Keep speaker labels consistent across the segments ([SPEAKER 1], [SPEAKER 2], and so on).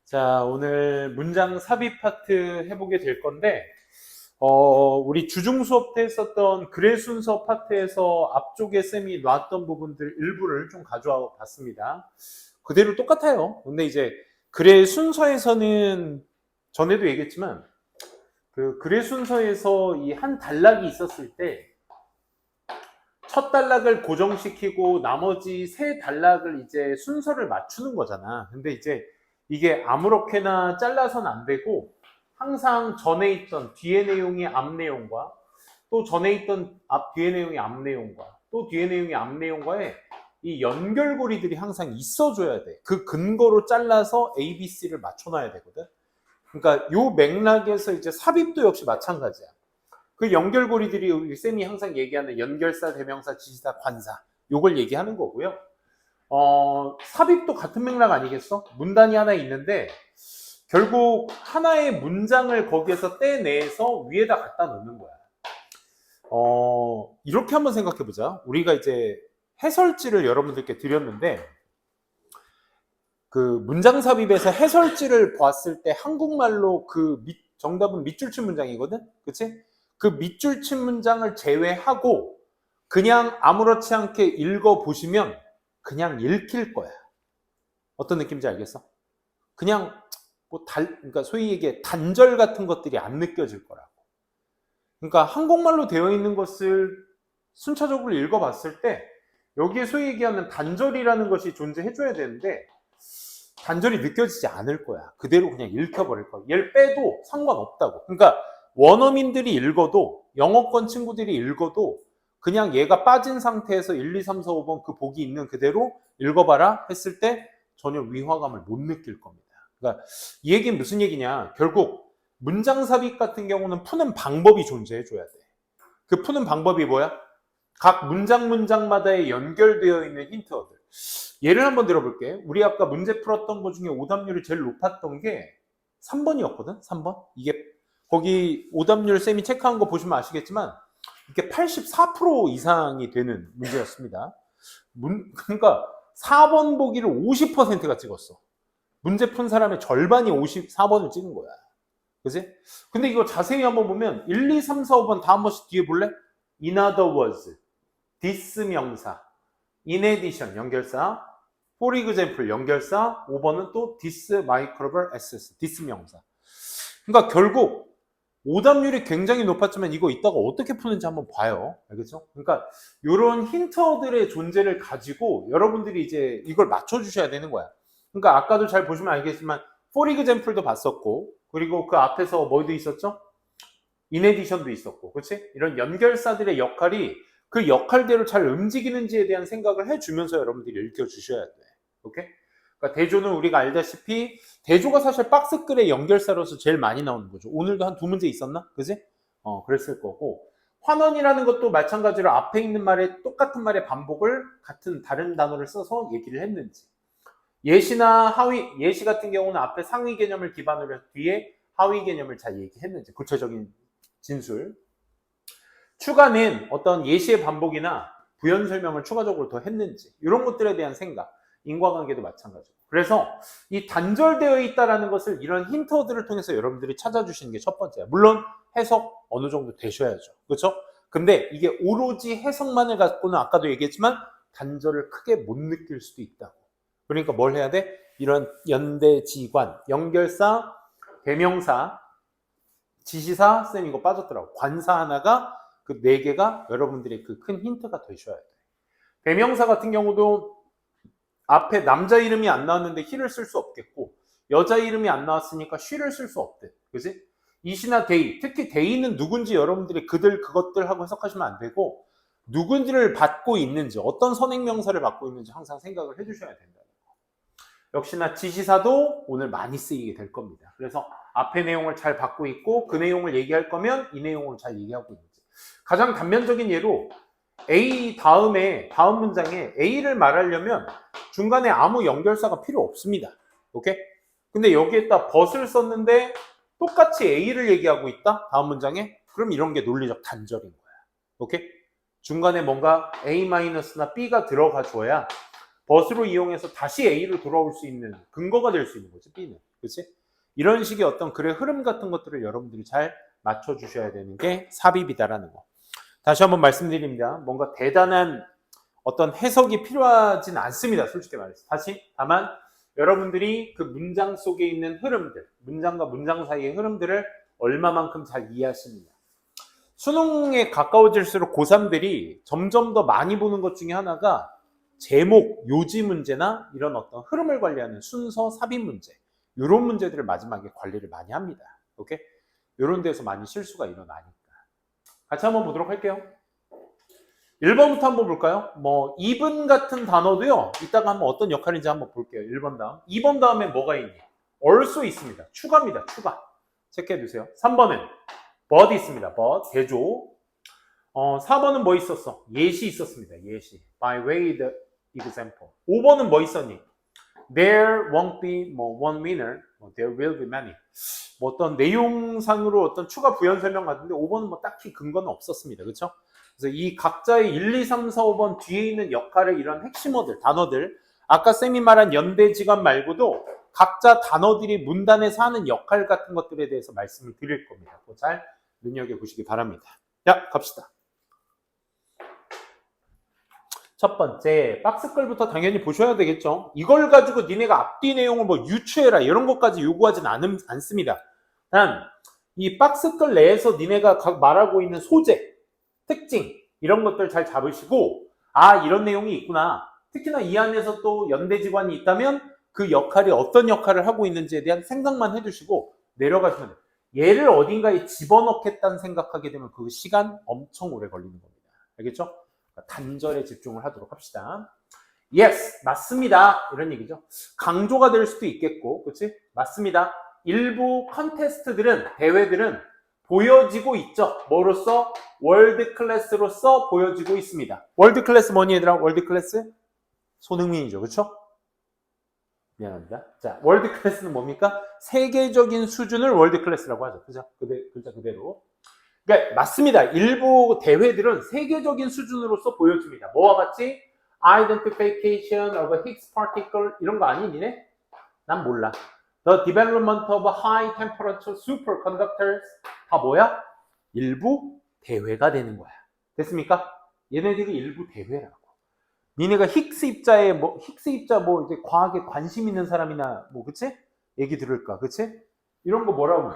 [SPEAKER 1] 자, 오늘 문장 삽입 파트 해보게 될 건데, 우리 주중 수업 때 했었던 글의 순서 파트에서 앞쪽에 쌤이 놨던 부분들 일부를 좀 가져와 봤습니다. 그대로 똑같아요. 근데 이제 글의 순서에서는 전에도 얘기했지만, 그 글의 순서에서 이 한 단락이 있었을 때, 첫 단락을 고정시키고 나머지 세 단락을 이제 순서를 맞추는 거잖아. 근데 이제 이게 아무렇게나 잘라선 안 되고 항상 전에 있던 뒤에 내용이 앞 내용과 또 전에 있던 뒤에 내용이 앞 내용과 또 뒤에 내용이 앞 내용과의 이 연결고리들이 항상 있어줘야 돼. 그 근거로 잘라서 A, B, C를 맞춰놔야 되거든. 그러니까 요 맥락에서 이제 삽입도 역시 마찬가지야. 그 연결고리들이 우리 쌤이 항상 얘기하는 연결사, 대명사, 지시사, 관사 요걸 얘기하는 거고요. 삽입도 같은 맥락 아니겠어? 문단이 하나 있는데 결국 하나의 문장을 거기에서 떼내서 위에다 갖다 놓는 거야. 이렇게 한번 생각해 보자. 우리가 이제 해설지를 여러분들께 드렸는데 그 문장 삽입에서 해설지를 봤을 때 한국말로 그 정답은 밑줄 친 문장이거든? 그치? 그 밑줄 친 문장을 제외하고 그냥 아무렇지 않게 읽어보시면 그냥 읽힐 거야. 어떤 느낌인지 알겠어? 그냥 그러니까 소위 얘기해 단절 같은 것들이 안 느껴질 거라고. 그러니까 한국말로 되어 있는 것을 순차적으로 읽어봤을 때 여기에 소위 얘기하는 단절이라는 것이 존재해줘야 되는데 단절이 느껴지지 않을 거야. 그대로 그냥 읽혀버릴 거야. 얘를 빼도 상관없다고. 그러니까 원어민들이 읽어도 영어권 친구들이 읽어도 그냥 얘가 빠진 상태에서 1, 2, 3, 4, 5번 그 복이 있는 그대로 읽어봐라 했을 때 전혀 위화감을 못 느낄 겁니다. 그러니까 이 얘기는 무슨 얘기냐. 결국 문장 삽입 같은 경우는 푸는 방법이 존재해줘야 돼. 그 푸는 방법이 뭐야? 각 문장마다의 연결되어 있는 힌트어들. 예를 한번 들어볼게. 우리 아까 문제 풀었던 것 중에 오답률이 제일 높았던 게 3번이었거든? 3번? 이게 거기 오답률 쌤이 체크한 거 보시면 아시겠지만 이게 84% 이상이 되는 문제였습니다. 그러니까 4번 보기를 50%가 찍었어. 문제 푼 사람의 절반이 54번을 찍은 거야. 그치? 근데 이거 자세히 한번 보면 1, 2, 3, 4, 5번 다 한 번씩 뒤에 볼래? In other words, this 명사, in addition 연결사, for example 연결사, 5번은 또 this microverb ss, this 명사. 그러니까 결국 오답률이 굉장히 높았지만 이거 이따가 어떻게 푸는지 한번 봐요. 알겠죠? 그러니까 이런 힌트들의 존재를 가지고 여러분들이 이제 이걸 맞춰주셔야 되는 거야. 그러니까 아까도 잘 보시면 알겠지만 for example도 봤었고 그리고 그 앞에서 뭐도 있었죠? in addition도 있었고 그렇지? 이런 연결사들의 역할이 그 역할대로 잘 움직이는지에 대한 생각을 해주면서 여러분들이 읽혀주셔야 돼. 오케이? 그러니까 대조는 우리가 알다시피 대조가 사실 박스글의 연결사로서 제일 많이 나오는 거죠. 오늘도 한 2문제 있었나? 그지? 그랬을 거고 환원이라는 것도 마찬가지로 앞에 있는 말에 똑같은 말의 반복을 같은 다른 단어를 써서 얘기를 했는지 예시나 예시 같은 경우는 앞에 상위 개념을 기반으로 해서 뒤에 하위 개념을 잘 얘기했는지 구체적인 진술 추가는 어떤 예시의 반복이나 부연 설명을 추가적으로 더 했는지 이런 것들에 대한 생각 인과관계도 마찬가지고 그래서 이 단절되어 있다는 것을 이런 힌트들을 통해서 여러분들이 찾아주시는 게 첫 번째야. 물론 해석 어느 정도 되셔야죠. 그렇죠? 근데 이게 오로지 해석만을 갖고는 아까도 얘기했지만 단절을 크게 못 느낄 수도 있다고. 그러니까 뭘 해야 돼? 이런 연대지관, 연결사, 대명사, 지시사, 쌤 이거 빠졌더라고. 관사 하나가 그 4개가 여러분들의 그 큰 힌트가 되셔야 돼. 대명사 같은 경우도 앞에 남자 이름이 안 나왔는데 he를 쓸 수 없겠고 여자 이름이 안 나왔으니까 she를 쓸 수 없대. 그지? 이시나 they, 특히 they는 누군지 여러분들이 그들, 그것들 하고 해석하시면 안 되고 누군지를 받고 있는지 어떤 선행명사를 받고 있는지 항상 생각을 해주셔야 된다는 거. 역시나 지시사도 오늘 많이 쓰이게 될 겁니다. 그래서 앞에 내용을 잘 받고 있고 그 내용을 얘기할 거면 이 내용을 잘 얘기하고 있는지 가장 단면적인 예로 A 다음 문장에 A를 말하려면 중간에 아무 연결사가 필요 없습니다. 오케이? 근데 여기에다 but을 썼는데 똑같이 A를 얘기하고 있다? 다음 문장에? 그럼 이런 게 논리적 단절인 거야. 오케이? 중간에 뭔가 A-나 B가 들어가 줘야 but으로 이용해서 다시 A로 돌아올 수 있는 근거가 될 수 있는 거지, B는. 그렇지? 이런 식의 어떤 글의 흐름 같은 것들을 여러분들이 잘 맞춰주셔야 되는 게 삽입이다라는 거. 다시 한번 말씀드립니다. 뭔가 대단한 어떤 해석이 필요하진 않습니다. 솔직히 말해서. 다만 여러분들이 그 문장 속에 있는 흐름들, 문장과 문장 사이의 흐름들을 얼마만큼 잘 이해하시느냐. 수능에 가까워질수록 고3들이 점점 더 많이 보는 것 중에 하나가 제목, 요지 문제나 이런 어떤 흐름을 관리하는 순서, 삽입 문제, 이런 문제들을 마지막에 관리를 많이 합니다. 오케이? 이런 데서 많이 실수가 일어나니까. 같이 한번 보도록 할게요. 1번부터 한번 볼까요? 뭐 2분 같은 단어도요. 이따가 한번 어떤 역할인지 한번 볼게요. 1번 다음. 2번 다음에 뭐가 있니? also 있습니다. 추가입니다. 추가. 체크해 두세요. 3번은 but 있습니다. but 대조. 4번은 뭐 있었어? 예시 있었습니다. 예시. By way the example. 5번은 뭐 있었니? There won't be one winner. There will be many. 뭐 어떤 내용상으로 어떤 추가 부연 설명 같은데 5번은 뭐 딱히 근거는 없었습니다. 그렇죠? 그래서 이 각자의 1, 2, 3, 4, 5번 뒤에 있는 역할을 이런 핵심어들, 단어들, 아까 쌤이 말한 연대지간 말고도 각자 단어들이 문단에서 하는 역할 같은 것들에 대해서 말씀을 드릴 겁니다. 잘 눈여겨보시기 바랍니다. 자, 갑시다. 첫 번째, 박스글부터 당연히 보셔야 되겠죠. 이걸 가지고 니네가 앞뒤 내용을 뭐 유추해라 이런 것까지 요구하진 않습니다. 단, 이 박스글 내에서 니네가 말하고 있는 소재, 특징 이런 것들 잘 잡으시고 이런 내용이 있구나. 특히나 이 안에서 또 연대지관이 있다면 그 역할이 어떤 역할을 하고 있는지에 대한 생각만 해두시고 내려가시면 돼요. 얘를 어딘가에 집어넣겠다는 생각하게 되면 그 시간 엄청 오래 걸리는 겁니다. 알겠죠? 단절에 집중을 하도록 합시다. Yes, 맞습니다. 이런 얘기죠. 강조가 될 수도 있겠고, 그렇지? 맞습니다. 일부 컨테스트들은, 대회들은 보여지고 있죠. 뭐로서? 월드 클래스로서 보여지고 있습니다. 월드 클래스 뭐니 얘들아? 월드 클래스? 손흥민이죠. 그렇죠? 미안합니다. 자, 월드 클래스는 뭡니까? 세계적인 수준을 월드 클래스라고 하죠. 그죠? 글자 그대로. 그러니까 맞습니다. 일부 대회들은 세계적인 수준으로서 보여줍니다. 뭐와 같이? Identification of a Higgs particle 이런 거 아니니? 난 몰라. The development of high temperature superconductors 다 뭐야? 일부 대회가 되는 거야. 됐습니까? 얘네들이 일부 대회라고. 니네가 힉스 입자 이제 과학에 관심 있는 사람이나 그치? 얘기 들을까, 그치? 이런 거 뭐라고?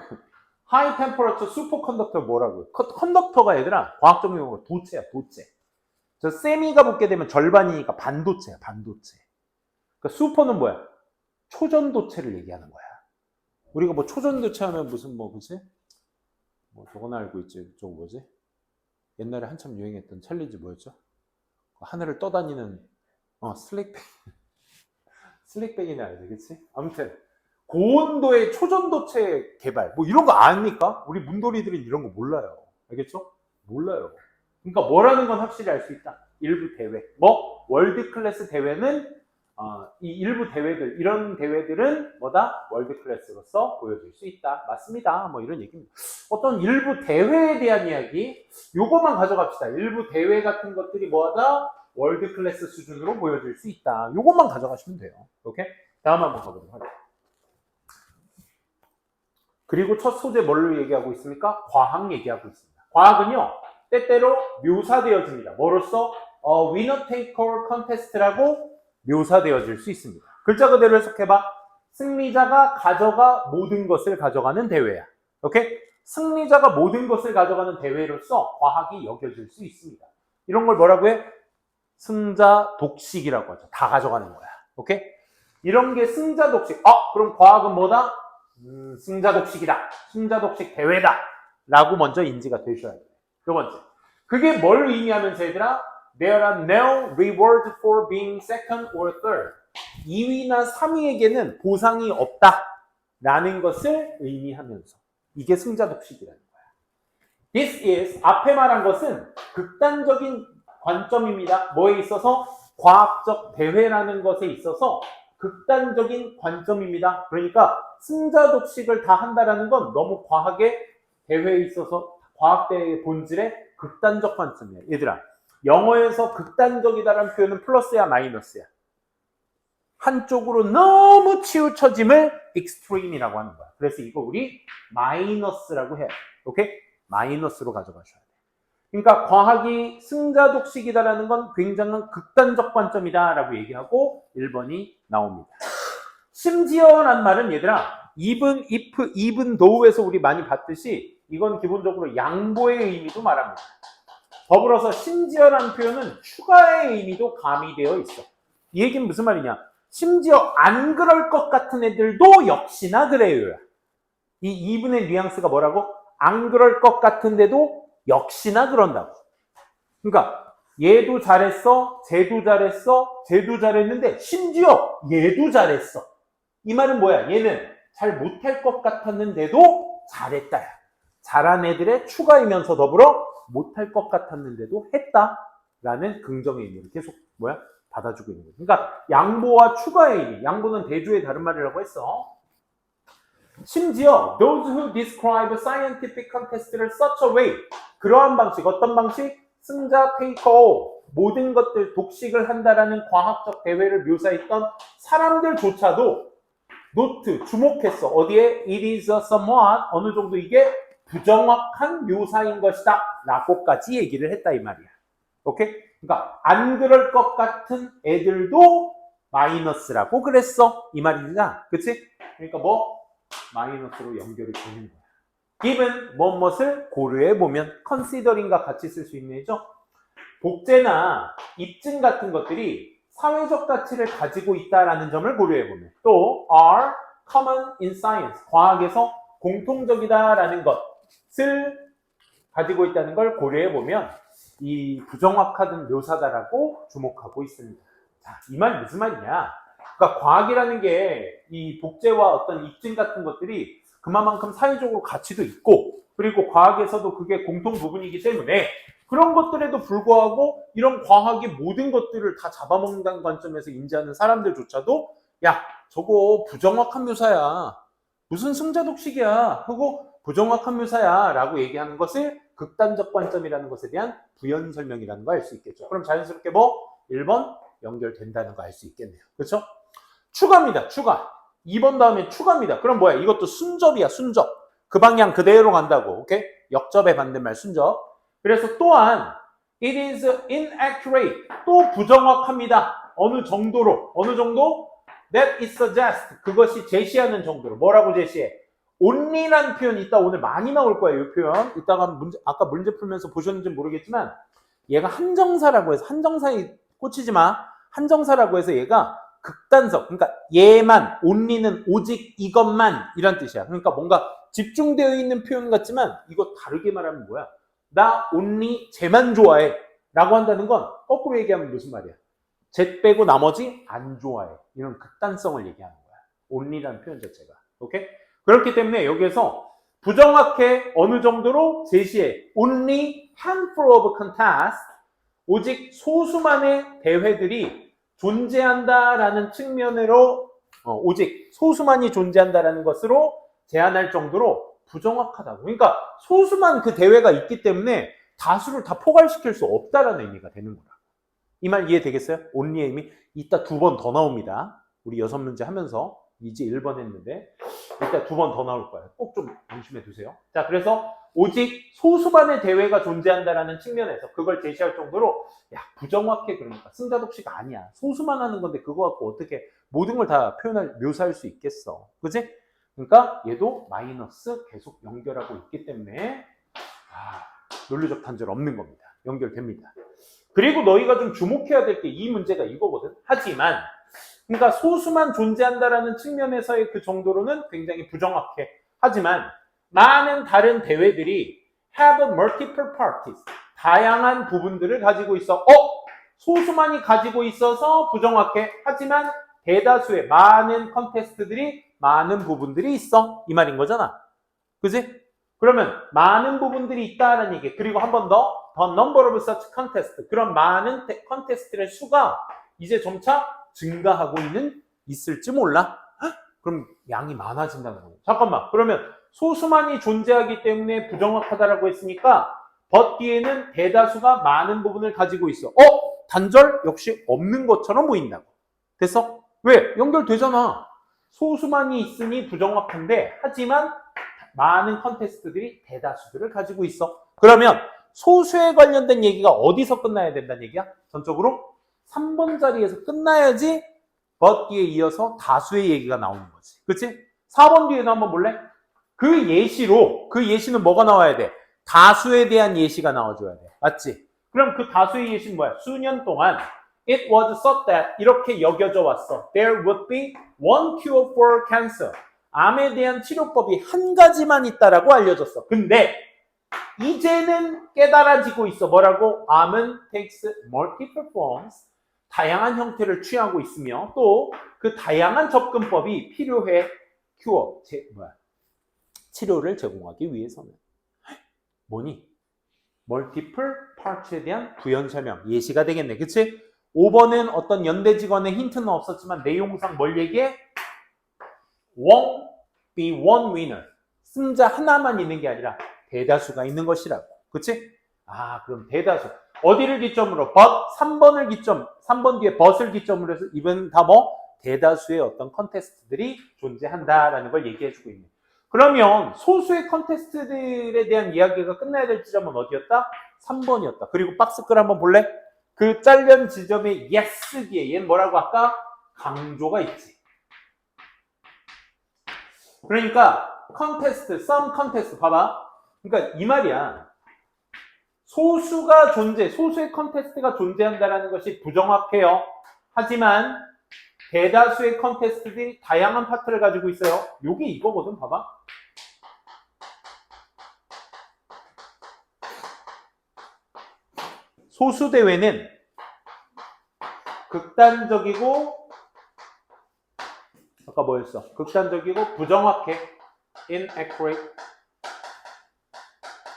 [SPEAKER 1] 하이 템퍼러처 슈퍼컨덕터 뭐라고요? 컨덕터가 얘들아 과학적 용어로 도체야, 도체. 저 세미가 붙게 되면 절반이니까 반도체야, 반도체. 그러니까 슈퍼는 뭐야? 초전도체를 얘기하는 거야. 우리가 뭐 초전도체 하면 무슨 그치? 저거나 알고 있지. 저거 뭐지? 옛날에 한참 유행했던 챌린지 뭐였죠? 하늘을 떠다니는 슬릭백. 슬릭백이네 알지, 그치? 아무튼 고온도의 초전도체 개발 이런 거 아닙니까? 우리 문돌이들은 이런 거 몰라요. 알겠죠? 몰라요. 그러니까 뭐라는 건 확실히 알 수 있다. 일부 대회. 월드 클래스 대회는 이 일부 대회들, 이런 대회들은 뭐다? 월드 클래스로서 보여줄 수 있다. 맞습니다. 이런 얘기입니다. 어떤 일부 대회에 대한 이야기, 요거만 가져갑시다. 일부 대회 같은 것들이 뭐하다? 월드 클래스 수준으로 보여줄 수 있다. 요것만 가져가시면 돼요. 오케이? 다음 한번 가보도록 하겠습니다. 그리고 첫 소재 뭘로 얘기하고 있습니까? 과학 얘기하고 있습니다. 과학은요, 때때로 묘사되어집니다. 뭐로써? winner take all contest라고 묘사되어질 수 있습니다. 글자 그대로 해석해봐. 승리자가 가져가 모든 것을 가져가는 대회야. 오케이? 승리자가 모든 것을 가져가는 대회로서 과학이 여겨질 수 있습니다. 이런 걸 뭐라고 해? 승자 독식이라고 하죠. 다 가져가는 거야. 오케이? 이런 게 승자 독식. 그럼 과학은 뭐다? 승자 독식이다. 승자 독식 대회다. 라고 먼저 인지가 되셔야 돼요. 두 번째. 그게 뭘 의미하면서 얘들아? There are no reward for being second or third. 2위나 3위에게는 보상이 없다. 라는 것을 의미하면서. 이게 승자 독식이라는 거야. This is, 앞에 말한 것은 극단적인 관점입니다. 뭐에 있어서? 과학적 대회라는 것에 있어서 극단적인 관점입니다. 그러니까 승자 독식을 다 한다라는 건 너무 과학의 대회에 있어서 과학대회의 본질의 극단적 관점이에요. 얘들아, 영어에서 극단적이다라는 표현은 플러스야 마이너스야? 한쪽으로 너무 치우쳐짐을 extreme이라고 하는 거야. 그래서 이거 우리 마이너스라고 해야 돼. 오케이? 마이너스로 가져가셔야 돼. 그러니까 과학이 승자독식이다라는 건 굉장한 극단적 관점이다라고 얘기하고 1번이 나옵니다. 심지어란 말은 얘들아 even, if, even though에서 우리 많이 봤듯이 이건 기본적으로 양보의 의미도 말합니다. 더불어서 심지어라는 표현은 추가의 의미도 가미되어 있어. 이 얘기는 무슨 말이냐? 심지어 안 그럴 것 같은 애들도 역시나 그래요. 이 even의 뉘앙스가 뭐라고? 안 그럴 것 같은데도 역시나 그런다고. 그러니까 얘도 잘했어, 쟤도 잘했어, 쟤도 잘했는데 심지어 얘도 잘했어. 이 말은 뭐야? 얘는 잘 못할 것 같았는데도 잘했다야. 잘한 애들의 추가이면서 더불어 못할 것 같았는데도 했다라는 긍정의 의미를 계속 뭐야? 받아주고 있는 거예요. 그러니까 양보와 추가의 의미, 양보는 대조의 다른 말이라고 했어. 심지어 those who describe scientific contest를 such a way, 그러한 방식, 어떤 방식? 승자 take all, 모든 것들 독식을 한다라는 과학적 대회를 묘사했던 사람들조차도 노트, 주목했어. 어디에? It is a somewhat, 어느 정도 이게 부정확한 묘사인 것이다 라고까지 얘기를 했다 이 말이야. 오케이? 그러니까 안 그럴 것 같은 애들도 마이너스라고 그랬어 이 말이냐, 그치? 그러니까 뭐 마이너스로 연결이 되는 거야. given 무엇을 고려해 보면 considering과 같이 쓸 수 있는 애죠. 복제나 입증 같은 것들이 사회적 가치를 가지고 있다라는 점을 고려해 보면, 또 are common in science, 과학에서 공통적이다라는 것을 가지고 있다는 걸 고려해 보면 이 부정확한 묘사다라고 주목하고 있습니다. 자, 이 말 무슨 말이냐? 그러니까 과학이라는 게 이 복제와 어떤 입증 같은 것들이 그만큼 사회적으로 가치도 있고, 그리고 과학에서도 그게 공통 부분이기 때문에 그런 것들에도 불구하고 이런 과학이 모든 것들을 다 잡아먹는다는 관점에서 인지하는 사람들조차도 야, 저거 부정확한 묘사야, 무슨 승자독식이야 하고 부정확한 묘사야 라고 얘기하는 것을 극단적 관점이라는 것에 대한 부연 설명이라는 거 알 수 있겠죠. 그럼 자연스럽게 뭐 1번 연결된다는 거 알 수 있겠네요. 그렇죠? 추가입니다. 추가. 2번 다음에 추가입니다. 그럼 뭐야? 이것도 순접이야. 순접. 그 방향 그대로 간다고. 오케이? 역접의 반대말 순접. 그래서 또한 it is inaccurate. 또 부정확합니다. 어느 정도로. 어느 정도? that it suggests. 그것이 제시하는 정도로. 뭐라고 제시해? only란 표현이 있다 오늘 많이 나올 거예요. 이 표현. 이따가 아까 문제 풀면서 보셨는지 모르겠지만 얘가 한정사라고 해서, 한정사에 꽂히지 마. 한정사라고 해서 얘가 극단적, 그러니까 얘만, only는 오직 이것만 이란 뜻이야. 그러니까 뭔가 집중되어 있는 표현 같지만 이거 다르게 말하면 뭐야? 나 only 쟤만 좋아해 라고 한다는 건 거꾸로 얘기하면 무슨 말이야? 쟤 빼고 나머지 안 좋아해. 이런 극단성을 얘기하는 거야. only라는 표현 자체가. 오케이? 그렇기 때문에 여기에서 부정확해 어느 정도로 제시해. only handful of contests, 오직 소수만의 대회들이 존재한다라는 측면으로 오직 소수만이 존재한다라는 것으로 제한할 정도로 부정확하다고. 그러니까 소수만 그 대회가 있기 때문에 다수를 다 포괄시킬 수 없다라는 의미가 되는 거라. 이 말 이해되겠어요? only의 의미 이따 2번 더 나옵니다. 우리 6문제 하면서 이제 1번 했는데 이따 2번 더 나올 거예요. 꼭 좀 명심해 두세요. 자, 그래서 오직 소수만의 대회가 존재한다라는 측면에서 그걸 제시할 정도로 야, 부정확해. 그러니까 승자독식 아니야. 소수만 하는 건데 그거 갖고 어떻게 모든 걸 다 묘사할 수 있겠어. 그치? 그러니까 얘도 마이너스 계속 연결하고 있기 때문에 논리적 단절 없는 겁니다. 연결됩니다. 그리고 너희가 좀 주목해야 될 게 이 문제가 이거거든. 하지만 그러니까 소수만 존재한다라는 측면에서의 그 정도로는 굉장히 부정확해. 하지만 많은 다른 대회들이 have multiple parties, 다양한 부분들을 가지고 있어. 소수만이 가지고 있어서 부정확해. 하지만 대다수의 많은 컨테스트들이 많은 부분들이 있어. 이 말인 거잖아. 그지? 그러면 많은 부분들이 있다는 얘기. 그리고 한 번 더, the number of such contest, 그런 많은 컨테스트의 수가 이제 점차 증가하고 있을지 몰라. 그럼 양이 많아진다는 거예요. 잠깐만. 그러면 소수만이 존재하기 때문에 부정확하다라고 했으니까 but 뒤에는 대다수가 많은 부분을 가지고 있어. 단절 역시 없는 것처럼 보인다고. 됐어? 왜? 연결되잖아. 소수만이 있으니 부정확한데 하지만 많은 컨테스트들이 대다수들을 가지고 있어. 그러면 소수에 관련된 얘기가 어디서 끝나야 된다는 얘기야? 전적으로 3번 자리에서 끝나야지 but 뒤에 이어서 다수의 얘기가 나오는 거지. 그치? 4번 뒤에도 한번 볼래? 그 예시는 뭐가 나와야 돼? 다수에 대한 예시가 나와줘야 돼. 맞지? 그럼 그 다수의 예시는 뭐야? 수년 동안 it was thought that 이렇게 여겨져 왔어. There would be one cure for cancer. 암에 대한 치료법이 한 가지만 있다라고 알려졌어. 근데 이제는 깨달아지고 있어. 뭐라고? 암은 takes multiple forms. 다양한 형태를 취하고 있으며 또 그 다양한 접근법이 필요해. 치료를 제공하기 위해서는. 뭐니? multiple parts에 대한 부연 설명. 예시가 되겠네. 그치? 5번은 어떤 연대 직원의 힌트는 없었지만 내용상 뭘 얘기해? won't be one winner. 승자 하나만 있는 게 아니라 대다수가 있는 것이라고. 그치? 그럼 대다수. 어디를 기점으로? but 3번 뒤에 but을 기점으로 해서 이번 다 뭐? 대다수의 어떤 컨테스트들이 존재한다라는 걸 얘기해주고 있네. 그러면 소수의 컨테스트들에 대한 이야기가 끝나야 될 지점은 어디였다? 3번이었다. 그리고 박스글 한번 볼래? 그 잘린 지점의 yes 뒤에 얘는 뭐라고 아까? 강조가 있지. 그러니까 some contest 봐봐. 그러니까 이 말이야. 소수의 컨테스트가 존재한다는 것이 부정확해요. 하지만 대다수의 컨테스트들이 다양한 파트를 가지고 있어요. 요게 이거거든. 봐봐. 소수 대회는 극단적이고 아까 뭐였어? 극단적이고 부정확해. inaccurate.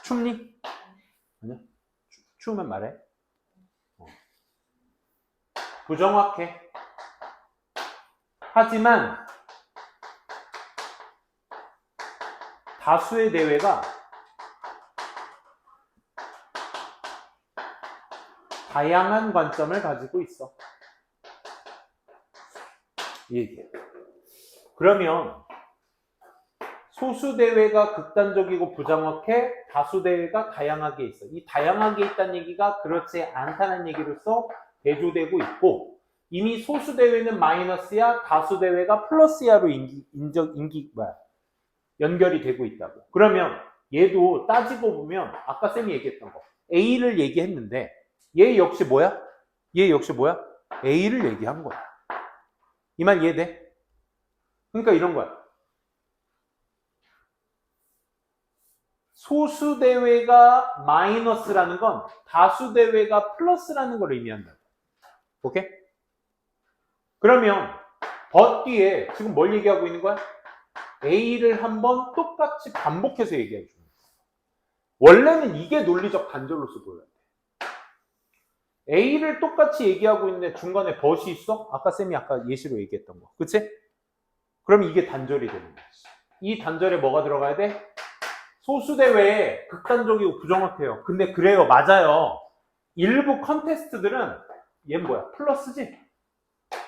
[SPEAKER 1] 춥니? 아니야. 추우면 말해. 부정확해. 하지만 다수의 대회가 다양한 관점을 가지고 있어. 이 얘기야. 그러면 소수 대회가 극단적이고 부정확해, 다수 대회가 다양하게 있어. 이 다양하게 있다는 얘기가 그렇지 않다는 얘기로서 대조되고 있고, 이미 소수 대회는 마이너스야, 다수 대회가 플러스야로 연결이 되고 있다고. 그러면 얘도 따지고 보면 아까 쌤이 얘기했던 거 A를 얘기했는데 얘 역시 뭐야? A를 얘기한 거야. 이 말 이해돼? 그러니까 이런 거야. 소수 대회가 마이너스라는 건 다수 대회가 플러스라는 걸 의미한다. 오케이? 그러면 but 뒤에 지금 뭘 얘기하고 있는 거야? A를 한번 똑같이 반복해서 얘기해 주는 거야. 원래는 이게 논리적 단절로서 보여야 돼. A를 똑같이 얘기하고 있는데 중간에 but이 있어? 아까 쌤이 예시로 얘기했던 거. 그치? 그럼 이게 단절이 되는 거지. 이 단절에 뭐가 들어가야 돼? 소수 대회에 극단적이고 부정확해요. 근데 그래요. 맞아요. 일부 컨테스트들은 얘는 뭐야? 플러스지?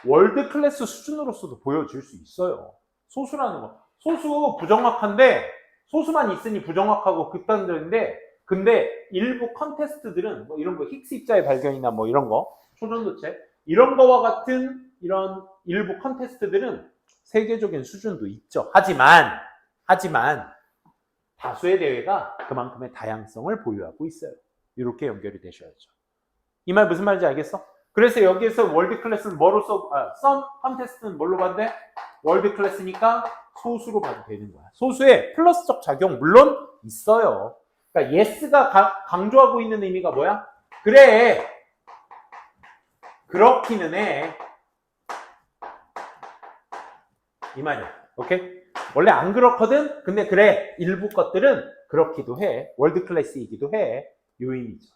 [SPEAKER 1] 월드 클래스 수준으로서도 보여질 수 있어요. 소수라는 거. 소수 부정확한데 소수만 있으니 부정확하고 극단적인데 근데 일부 컨테스트들은 뭐 이런 거 힉스 입자의 발견이나 뭐 이런 거 초전도체 이런 거와 같은 이런 일부 컨테스트들은 세계적인 수준도 있죠. 하지만 다수의 대회가 그만큼의 다양성을 보유하고 있어요. 이렇게 연결이 되셔야죠. 이 말 무슨 말인지 알겠어? 그래서 여기에서 월드 클래스는 뭐로서 some 컨테스트는 뭘로 봐도 월드 클래스니까 소수로 봐도 되는 거야. 소수의 플러스적 작용 물론 있어요. 그러니까 yes가 강조하고 있는 의미가 뭐야? 그래. 그렇기는 해. 이 말이야. 오케이? 원래 안 그렇거든? 근데 그래. 일부 것들은 그렇기도 해. 월드 클래스이기도 해. 요인이죠.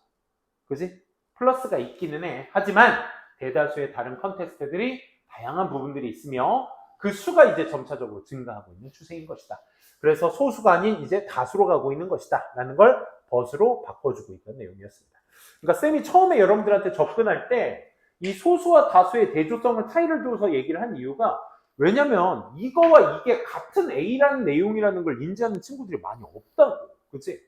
[SPEAKER 1] 그지? 플러스가 있기는 해. 하지만 대다수의 다른 컨테스트들이 다양한 부분들이 있으며 그 수가 이제 점차적으로 증가하고 있는 추세인 것이다. 그래서 소수가 아닌 이제 다수로 가고 있는 것이다. 라는 걸 but으로 바꿔주고 있던 내용이었습니다. 그러니까 쌤이 처음에 여러분들한테 접근할 때 이 소수와 다수의 대조성을 차이를 둬서 얘기를 한 이유가 왜냐면 이거와 이게 같은 A라는 내용이라는 걸 인지하는 친구들이 많이 없다고. 그치?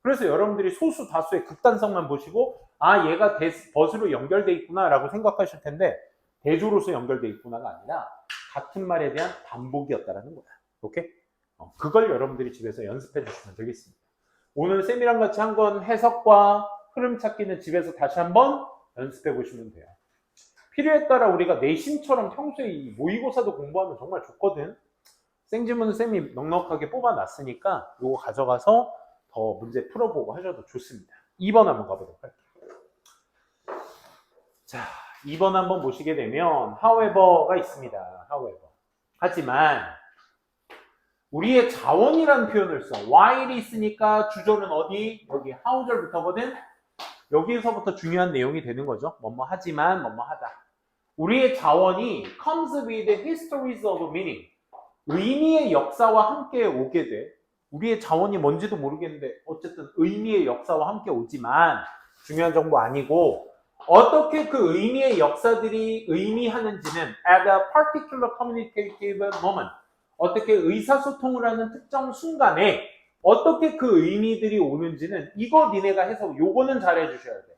[SPEAKER 1] 그래서 여러분들이 소수 다수의 극단성만 보시고 아 얘가 벗으로 연결돼 있구나 라고 생각하실 텐데 대조로서 연결돼 있구나가 아니라 같은 말에 대한 반복이었다라는 거야. 오케이? 그걸 여러분들이 집에서 연습해 주시면 되겠습니다. 오늘 쌤이랑 같이 한 건 해석과 흐름 찾기는 집에서 다시 한번 연습해 보시면 돼요. 필요에 따라 우리가 내신처럼 평소에 이 모의고사도 공부하면 정말 좋거든. 생지문은 쌤이 넉넉하게 뽑아놨으니까 이거 가져가서 더 문제 풀어보고 하셔도 좋습니다. 2번 한번 가보도록 할게요. 자, 2번 한번 보시게 되면 however가 있습니다. however. 하지만 우리의 자원이라는 표현을 써. while이 있으니까 주절은 어디? 여기 how절부터거든. 여기서부터 중요한 내용이 되는 거죠. 뭐뭐 하지만 뭐뭐 하다. 우리의 자원이 comes with histories of meaning. 의미의 역사와 함께 오게 돼. 우리의 자원이 뭔지도 모르겠는데 어쨌든 의미의 역사와 함께 오지만 중요한 정보 아니고 어떻게 그 의미의 역사들이 의미하는지는 at a particular communicative moment 어떻게 의사소통을 하는 특정 순간에 어떻게 그 의미들이 오는지는 이거 니네가 해서 요거는 잘해 주셔야 돼.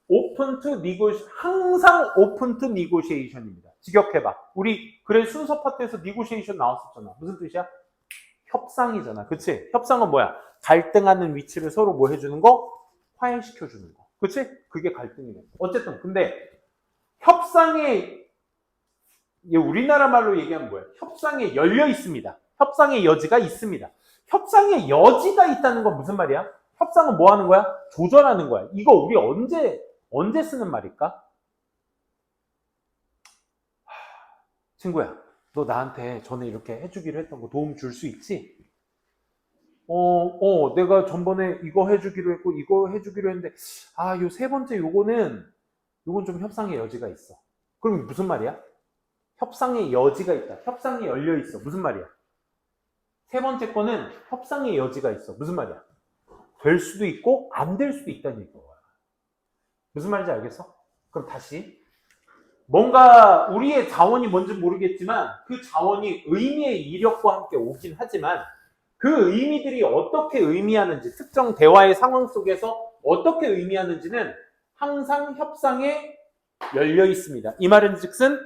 [SPEAKER 1] open to negotiation, 항상 open to negotiation입니다. 직역해봐. 우리 그래 순서 파트에서 negotiation 나왔었잖아. 무슨 뜻이야? 협상이잖아. 그치? 협상은 뭐야? 갈등하는 위치를 서로 뭐 해주는 거? 화해시켜주는 거. 그치? 그게 갈등이네. 어쨌든 근데 협상에 우리나라 말로 얘기하면 뭐야? 협상에 열려 있습니다. 협상의 여지가 있습니다. 협상의 여지가 있다는 건 무슨 말이야? 협상은 뭐 하는 거야? 조절하는 거야. 이거 우리 언제 쓰는 말일까? 친구야, 너 나한테 전에 이렇게 해주기로 했던 거 도움 줄 수 있지? 내가 전번에 이거 해주기로 했고 이거 해주기로 했는데 요 세 번째 요건 좀 협상의 여지가 있어. 그럼 무슨 말이야? 협상의 여지가 있다. 협상이 열려 있어. 무슨 말이야? 세 번째 거는 협상의 여지가 있어. 무슨 말이야? 될 수도 있고 안 될 수도 있다는 얘기야. 무슨 말인지 알겠어? 그럼 다시 뭔가 우리의 자원이 뭔지 모르겠지만 그 자원이 의미의 이력과 함께 오긴 하지만 그 의미들이 어떻게 의미하는지 특정 대화의 상황 속에서 어떻게 의미하는지는 항상 협상에 열려 있습니다. 이 말은 즉슨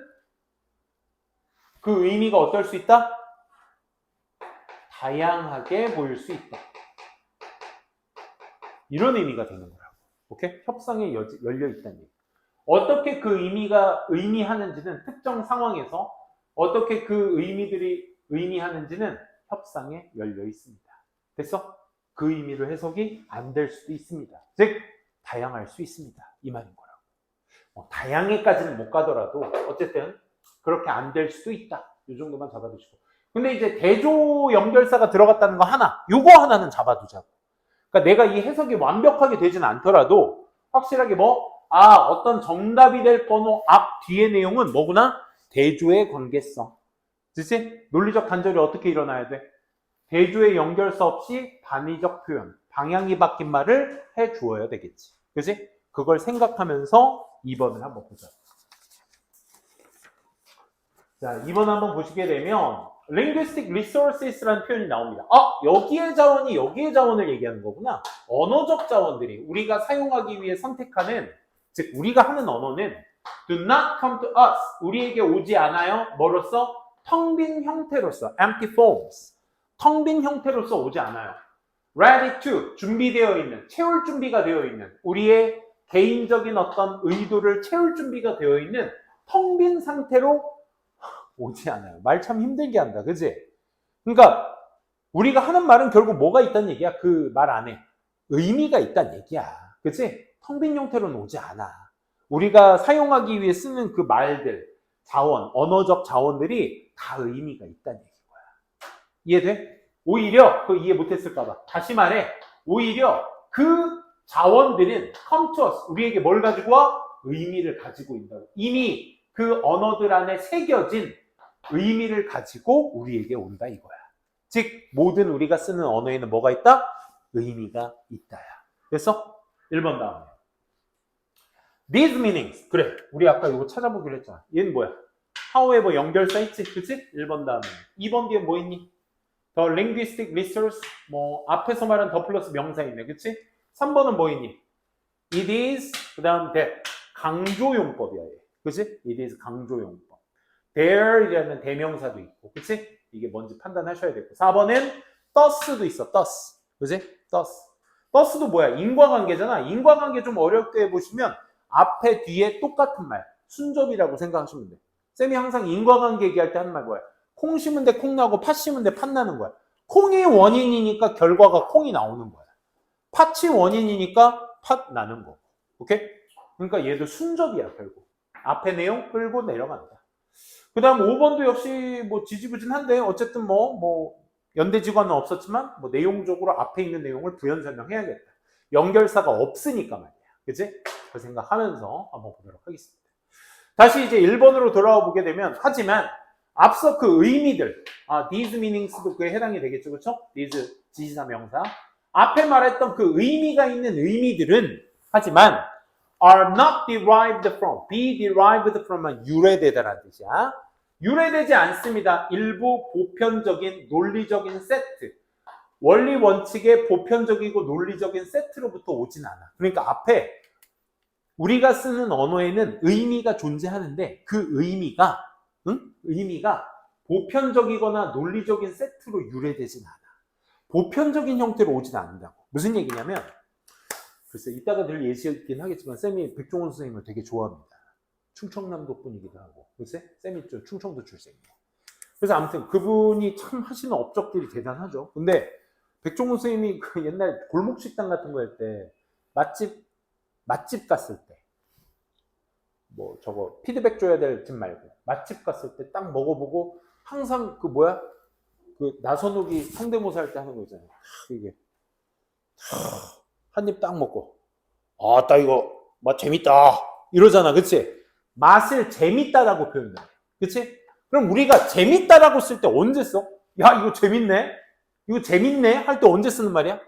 [SPEAKER 1] 그 의미가 어떨 수 있다? 다양하게 보일 수 있다. 이런 의미가 되는 거라고. 오케이? 협상에 열려 있다는 얘기. 어떻게 그 의미가 의미하는지는 특정 상황에서 어떻게 그 의미들이 의미하는지는 협상에 열려 있습니다. 됐어? 그 의미를 해석이 안 될 수도 있습니다. 즉 다양할 수 있습니다. 이 말인 거라고. 다양해까지는 못 가더라도 어쨌든 그렇게 안 될 수도 있다. 이 정도만 잡아두시고. 근데 이제 대조 연결사가 들어갔다는 거 하나, 요거 하나는 잡아두자고. 그러니까 내가 이 해석이 완벽하게 되진 않더라도 확실하게 어떤 정답이 될 번호 앞 뒤의 내용은 뭐구나? 대조의 관계성. 그치? 논리적 단절이 어떻게 일어나야 돼? 대조의 연결사 없이 단위적 표현, 방향이 바뀐 말을 해 주어야 되겠지. 그치? 그걸 생각하면서 2번을 한번 보자. 자, 2번 한번 보시게 되면 linguistic resources라는 표현이 나옵니다. 여기의 자원이 여기의 자원을 얘기하는 거구나. 언어적 자원들이 우리가 사용하기 위해 선택하는, 즉 우리가 하는 언어는 do not come to us, 우리에게 오지 않아요. 뭐로써? 텅 빈 형태로서, empty forms, 텅 빈 형태로서 오지 않아요. ready to, 준비되어 있는, 채울 준비가 되어 있는, 우리의 개인적인 어떤 의도를 채울 준비가 되어 있는 텅 빈 상태로 오지 않아요. 말 참 힘들게 한다. 그지? 그러니까 우리가 하는 말은 결국 뭐가 있다는 얘기야? 그 말 안에 의미가 있다는 얘기야. 그치? 텅 빈 형태로는 오지 않아. 우리가 사용하기 위해 쓰는 그 말들, 자원, 언어적 자원들이 다 의미가 있다는 얘기인 거야. 이해돼? 오히려 그 이해 못했을까봐 다시 말해, 오히려 그 자원들은 come to us, 우리에게 뭘 가지고 와? 의미를 가지고 있다고. 이미 그 언어들 안에 새겨진 의미를 가지고 우리에게 온다 이거야. 즉 모든 우리가 쓰는 언어에는 뭐가 있다? 의미가 있다야. 그래서 1번 다음에 These meanings. 그래. 우리 아까 이거 찾아보기로 했잖아. 얘는 뭐야? However 연결사 있지? 그치? 1번 다음에. 2번 뒤에 뭐 있니? The linguistic resource. 뭐 앞에서 말한 더 플러스 명사 있네. 그치? 3번은 뭐 있니? It is. 그 다음 that. 강조용법이야. 얘. 그치? It is 강조용법. There이라는 대명사도 있고. 그치? 이게 뭔지 판단하셔야 되고. 4번은 thus도 있어. thus. 그치? thus. thus도 뭐야? 인과관계잖아. 인과관계 좀 어렵게 해보시면 앞에 뒤에 똑같은 말. 순접이라고 생각하시면 돼. 쌤이 항상 인과관계 얘기할 때 하는 말 뭐야? 콩 심은 데 콩 나고 팥 심은 데 팥 나는 거야. 콩이 원인이니까 결과가 콩이 나오는 거야. 팥이 원인이니까 팥 나는 거고. 오케이? 그러니까 얘도 순접이야, 결국. 앞에 내용 끌고 내려간다. 그 다음 5번도 역시 뭐 지지부진한데 어쨌든 뭐 연대지관은 없었지만 뭐 내용적으로 앞에 있는 내용을 부연 설명해야겠다. 연결사가 없으니까 말이야. 그치? 그 생각하면서 한번 보도록 하겠습니다. 다시 이제 1번으로 돌아와 보게 되면 하지만 앞서 그 의미들 these meanings도 그에 해당이 되겠죠. 그렇죠? these 지시사 명사 앞에 말했던 그 의미가 있는 의미들은 하지만 are not derived from be derived from은 유래되다라는 뜻이야. 유래되지 않습니다. 일부 보편적인 논리적인 세트 원리 원칙의 보편적이고 논리적인 세트로부터 오진 않아. 그러니까 앞에 우리가 쓰는 언어에는 의미가 존재하는데 그 의미가 보편적이거나 논리적인 세트로 유래되진 않아. 보편적인 형태로 오진 않는다고. 무슨 얘기냐면 글쎄 이따가 늘 예시였긴 하겠지만 쌤이 백종원 선생님을 되게 좋아합니다. 충청남도 분이기도 하고 글쎄 쌤이 좀 충청도 출생이에요. 그래서 아무튼 그분이 참 하시는 업적들이 대단하죠. 근데 백종원 선생님이 그 옛날 골목식당 같은 거 할 때 맛집 갔을 때 뭐 저거 피드백 줘야 될 집 말고 맛집 갔을 때 딱 먹어보고 항상 그 뭐야 그 나선욱이 성대모사 할 때 하는 거 있잖아요. 이게 한 입 딱 먹고 딱 이거 맛 재밌다 이러잖아. 그치? 맛을 재밌다라고 표현해. 그치? 그럼 우리가 재밌다라고 쓸 때 언제 써? 야 이거 재밌네? 이거 재밌네? 할 때 언제 쓰는 말이야?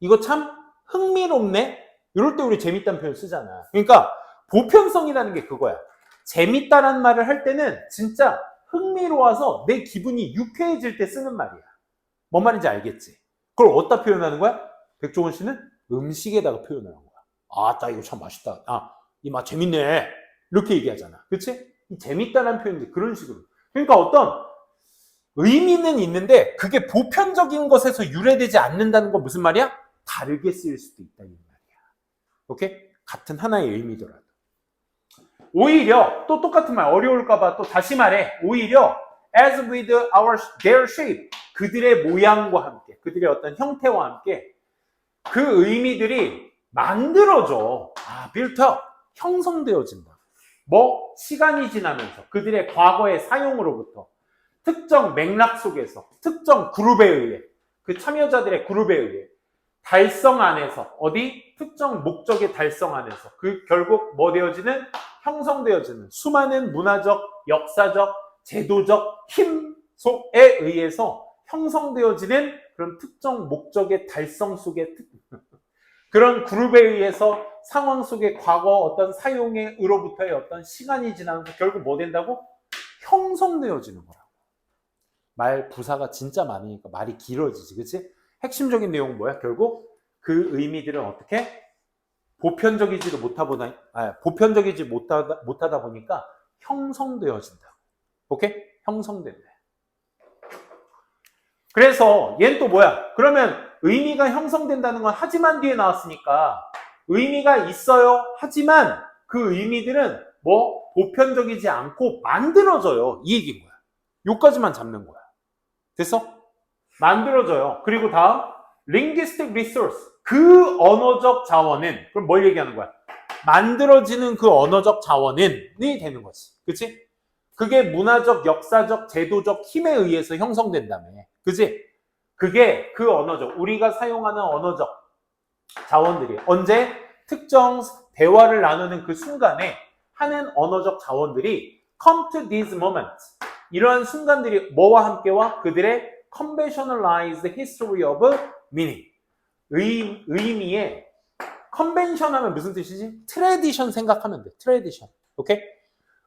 [SPEAKER 1] 이거 참 흥미롭네? 이럴 때 우리 재밌다는 표현 쓰잖아. 그러니까 보편성이라는 게 그거야. 재밌다라는 말을 할 때는 진짜 흥미로워서 내 기분이 유쾌해질 때 쓰는 말이야. 뭔 말인지 알겠지? 그걸 어디다 표현하는 거야? 백종원 씨는 음식에다가 표현하는 거야. 나 이거 참 맛있다. 이 맛 재밌네. 이렇게 얘기하잖아. 그치? 이 재밌다라는 표현이 그런 식으로. 그러니까 어떤 의미는 있는데 그게 보편적인 것에서 유래되지 않는다는 건 무슨 말이야? 다르게 쓰일 수도 있다는 말이야. 오케이? 같은 하나의 의미더라도. 오히려 또 똑같은 말 어려울까봐 또 다시 말해. 오히려 as with their shape 그들의 모양과 함께 그들의 어떤 형태와 함께 그 의미들이 만들어져. built up 형성되어진다. 뭐 시간이 지나면서 그들의 과거의 사용으로부터 특정 맥락 속에서 특정 그룹에 의해 그 참여자들의 그룹에 의해 달성 안에서 어디 특정 목적의 달성 안에서 그 결국 뭐 되어지는 형성되어지는 수많은 문화적, 역사적, 제도적 힘 속에 의해서 형성되어지는 그런 특정 목적의 달성 속의 그런 그룹에 의해서 상황 속의 과거 어떤 사용의 으로부터의 어떤 시간이 지나면서 결국 뭐 된다고? 형성되어지는 거라고. 말 부사가 진짜 많으니까 말이 길어지지, 그치? 핵심적인 내용은 뭐야? 결국 그 의미들은 어떻게? 보편적이지 못하다 보니까 형성되어진다. 오케이? 형성된다. 그래서 얘는 또 뭐야? 그러면 의미가 형성된다는 건 하지만 뒤에 나왔으니까 의미가 있어요. 하지만 그 의미들은 뭐 보편적이지 않고 만들어져요. 이 얘기인 거야. 요까지만 잡는 거야. 됐어? 만들어져요. 그리고 다음 linguistic resource 그 언어적 자원은 그럼 뭘 얘기하는 거야? 만들어지는 그 언어적 자원은 되는 거지. 그치? 그게 문화적, 역사적, 제도적 힘에 의해서 형성된다며. 그치? 그게 그 언어적, 우리가 사용하는 언어적 자원들이 언제? 특정 대화를 나누는 그 순간에 하는 언어적 자원들이 come to these moments 이러한 순간들이 뭐와 함께와 그들의 conventionalized history of meaning 의미의 컨벤션 하면 무슨 뜻이지? 트래디션 생각하면 돼. 트래디션. 오케이?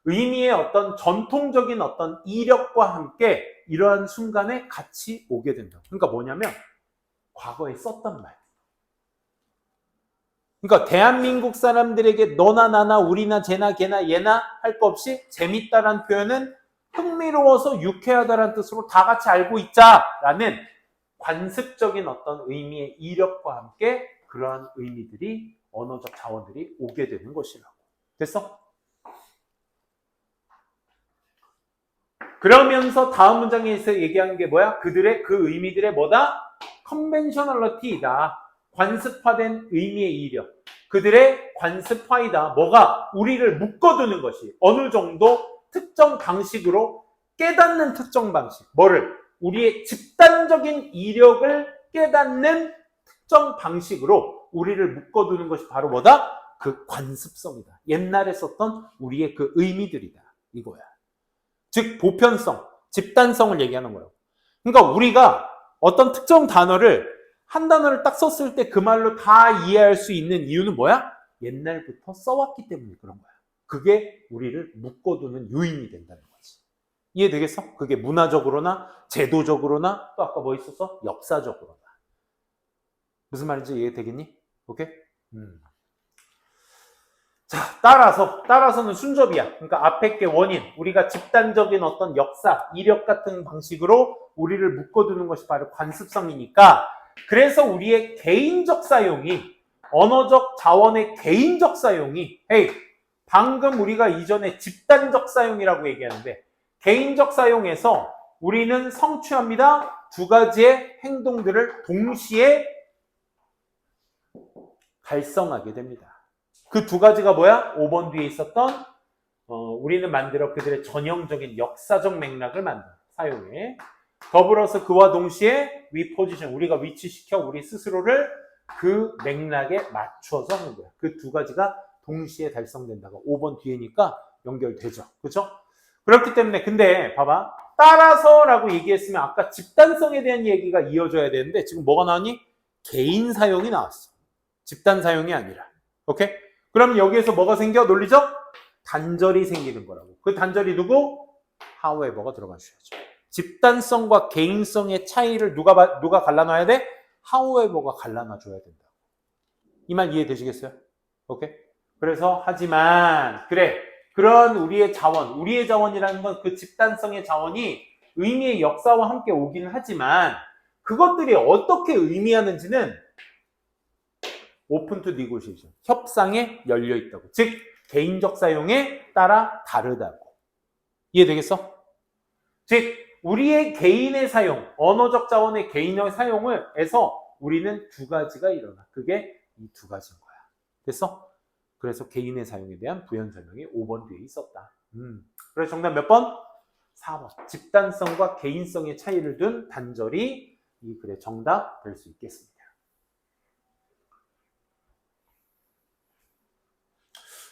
[SPEAKER 1] 의미의 어떤 전통적인 어떤 이력과 함께 이러한 순간에 같이 오게 된다. 그러니까 뭐냐면 과거에 썼단 말. 그러니까 대한민국 사람들에게 너나 나나 우리나 쟤나 걔나 얘나 할 거 없이 재밌다라는 표현은 흥미로워서 유쾌하다라는 뜻으로 다 같이 알고 있자라는 관습적인 어떤 의미의 이력과 함께 그러한 의미들이 언어적 자원들이 오게 되는 것이라고. 됐어? 그러면서 다음 문장에서 얘기하는 게 뭐야? 그들의 그 의미들의 뭐다? 컨벤셔널리티이다. 관습화된 의미의 이력. 그들의 관습화이다. 뭐가? 우리를 묶어두는 것이 어느 정도 특정 방식으로 깨닫는 특정 방식. 뭐를? 우리의 집단적인 이력을 깨닫는 특정 방식으로 우리를 묶어두는 것이 바로 뭐다? 그 관습성이다. 옛날에 썼던 우리의 그 의미들이다. 이거야. 즉 보편성, 집단성을 얘기하는 거예요. 그러니까 우리가 어떤 특정 단어를 한 단어를 딱 썼을 때 그 말로 다 이해할 수 있는 이유는 뭐야? 옛날부터 써왔기 때문에 그런 거야. 그게 우리를 묶어두는 요인이 된다는 거지. 이해되겠어? 그게 문화적으로나 제도적으로나 또 아까 뭐 있었어? 역사적으로나. 무슨 말인지 이해되겠니? 오케이? 자, 따라서는 순접이야. 그러니까 앞에 게 원인, 우리가 집단적인 어떤 역사, 이력 같은 방식으로 우리를 묶어두는 것이 바로 관습성이니까 그래서 우리의 개인적 사용이 언어적 자원의 개인적 사용이 방금 우리가 이전에 집단적 사용이라고 얘기하는데 개인적 사용에서 우리는 성취합니다. 두 가지의 행동들을 동시에 달성하게 됩니다. 그 두 가지가 뭐야? 5번 뒤에 있었던 우리는 만들어 그들의 전형적인 역사적 맥락을 사용해. 더불어서 그와 동시에 위포지션, 우리가 위치시켜 우리 스스로를 그 맥락에 맞춰서 하는 거야. 그 두 가지가 동시에 달성된다고 5번 뒤에니까 연결되죠. 그렇죠? 그렇기 때문에 근데 봐봐. 따라서라고 얘기했으면 아까 집단성에 대한 얘기가 이어져야 되는데 지금 뭐가 나왔니? 개인 사용이 나왔어. 집단 사용이 아니라. 오케이? 그럼 여기에서 뭐가 생겨? 논리적? 단절이 생기는 거라고. 그 단절이 누구? however가 들어가셔야죠. 집단성과 개인성의 차이를 누가 갈라놔야 돼? however가 갈라놔줘야 된다. 이 말 이해되시겠어요? 오케이? 그래서 하지만 그래 그런 우리의 자원이라는 건 그 집단성의 자원이 의미의 역사와 함께 오기는 하지만 그것들이 어떻게 의미하는지는 오픈 투 니고시에이션, 협상에 열려 있다고. 즉 개인적 사용에 따라 다르다고. 이해되겠어? 즉 우리의 개인의 사용, 언어적 자원의 개인의 사용을 해서 우리는 두 가지가 일어나. 그게 이 두 가지인 거야. 됐어? 그래서 개인의 사용에 대한 부연 설명이 5번 뒤에 있었다. 그래서 정답 몇 번? 4번. 집단성과 개인성의 차이를 둔 단절이 이 글의 정답 될 수 있겠습니다.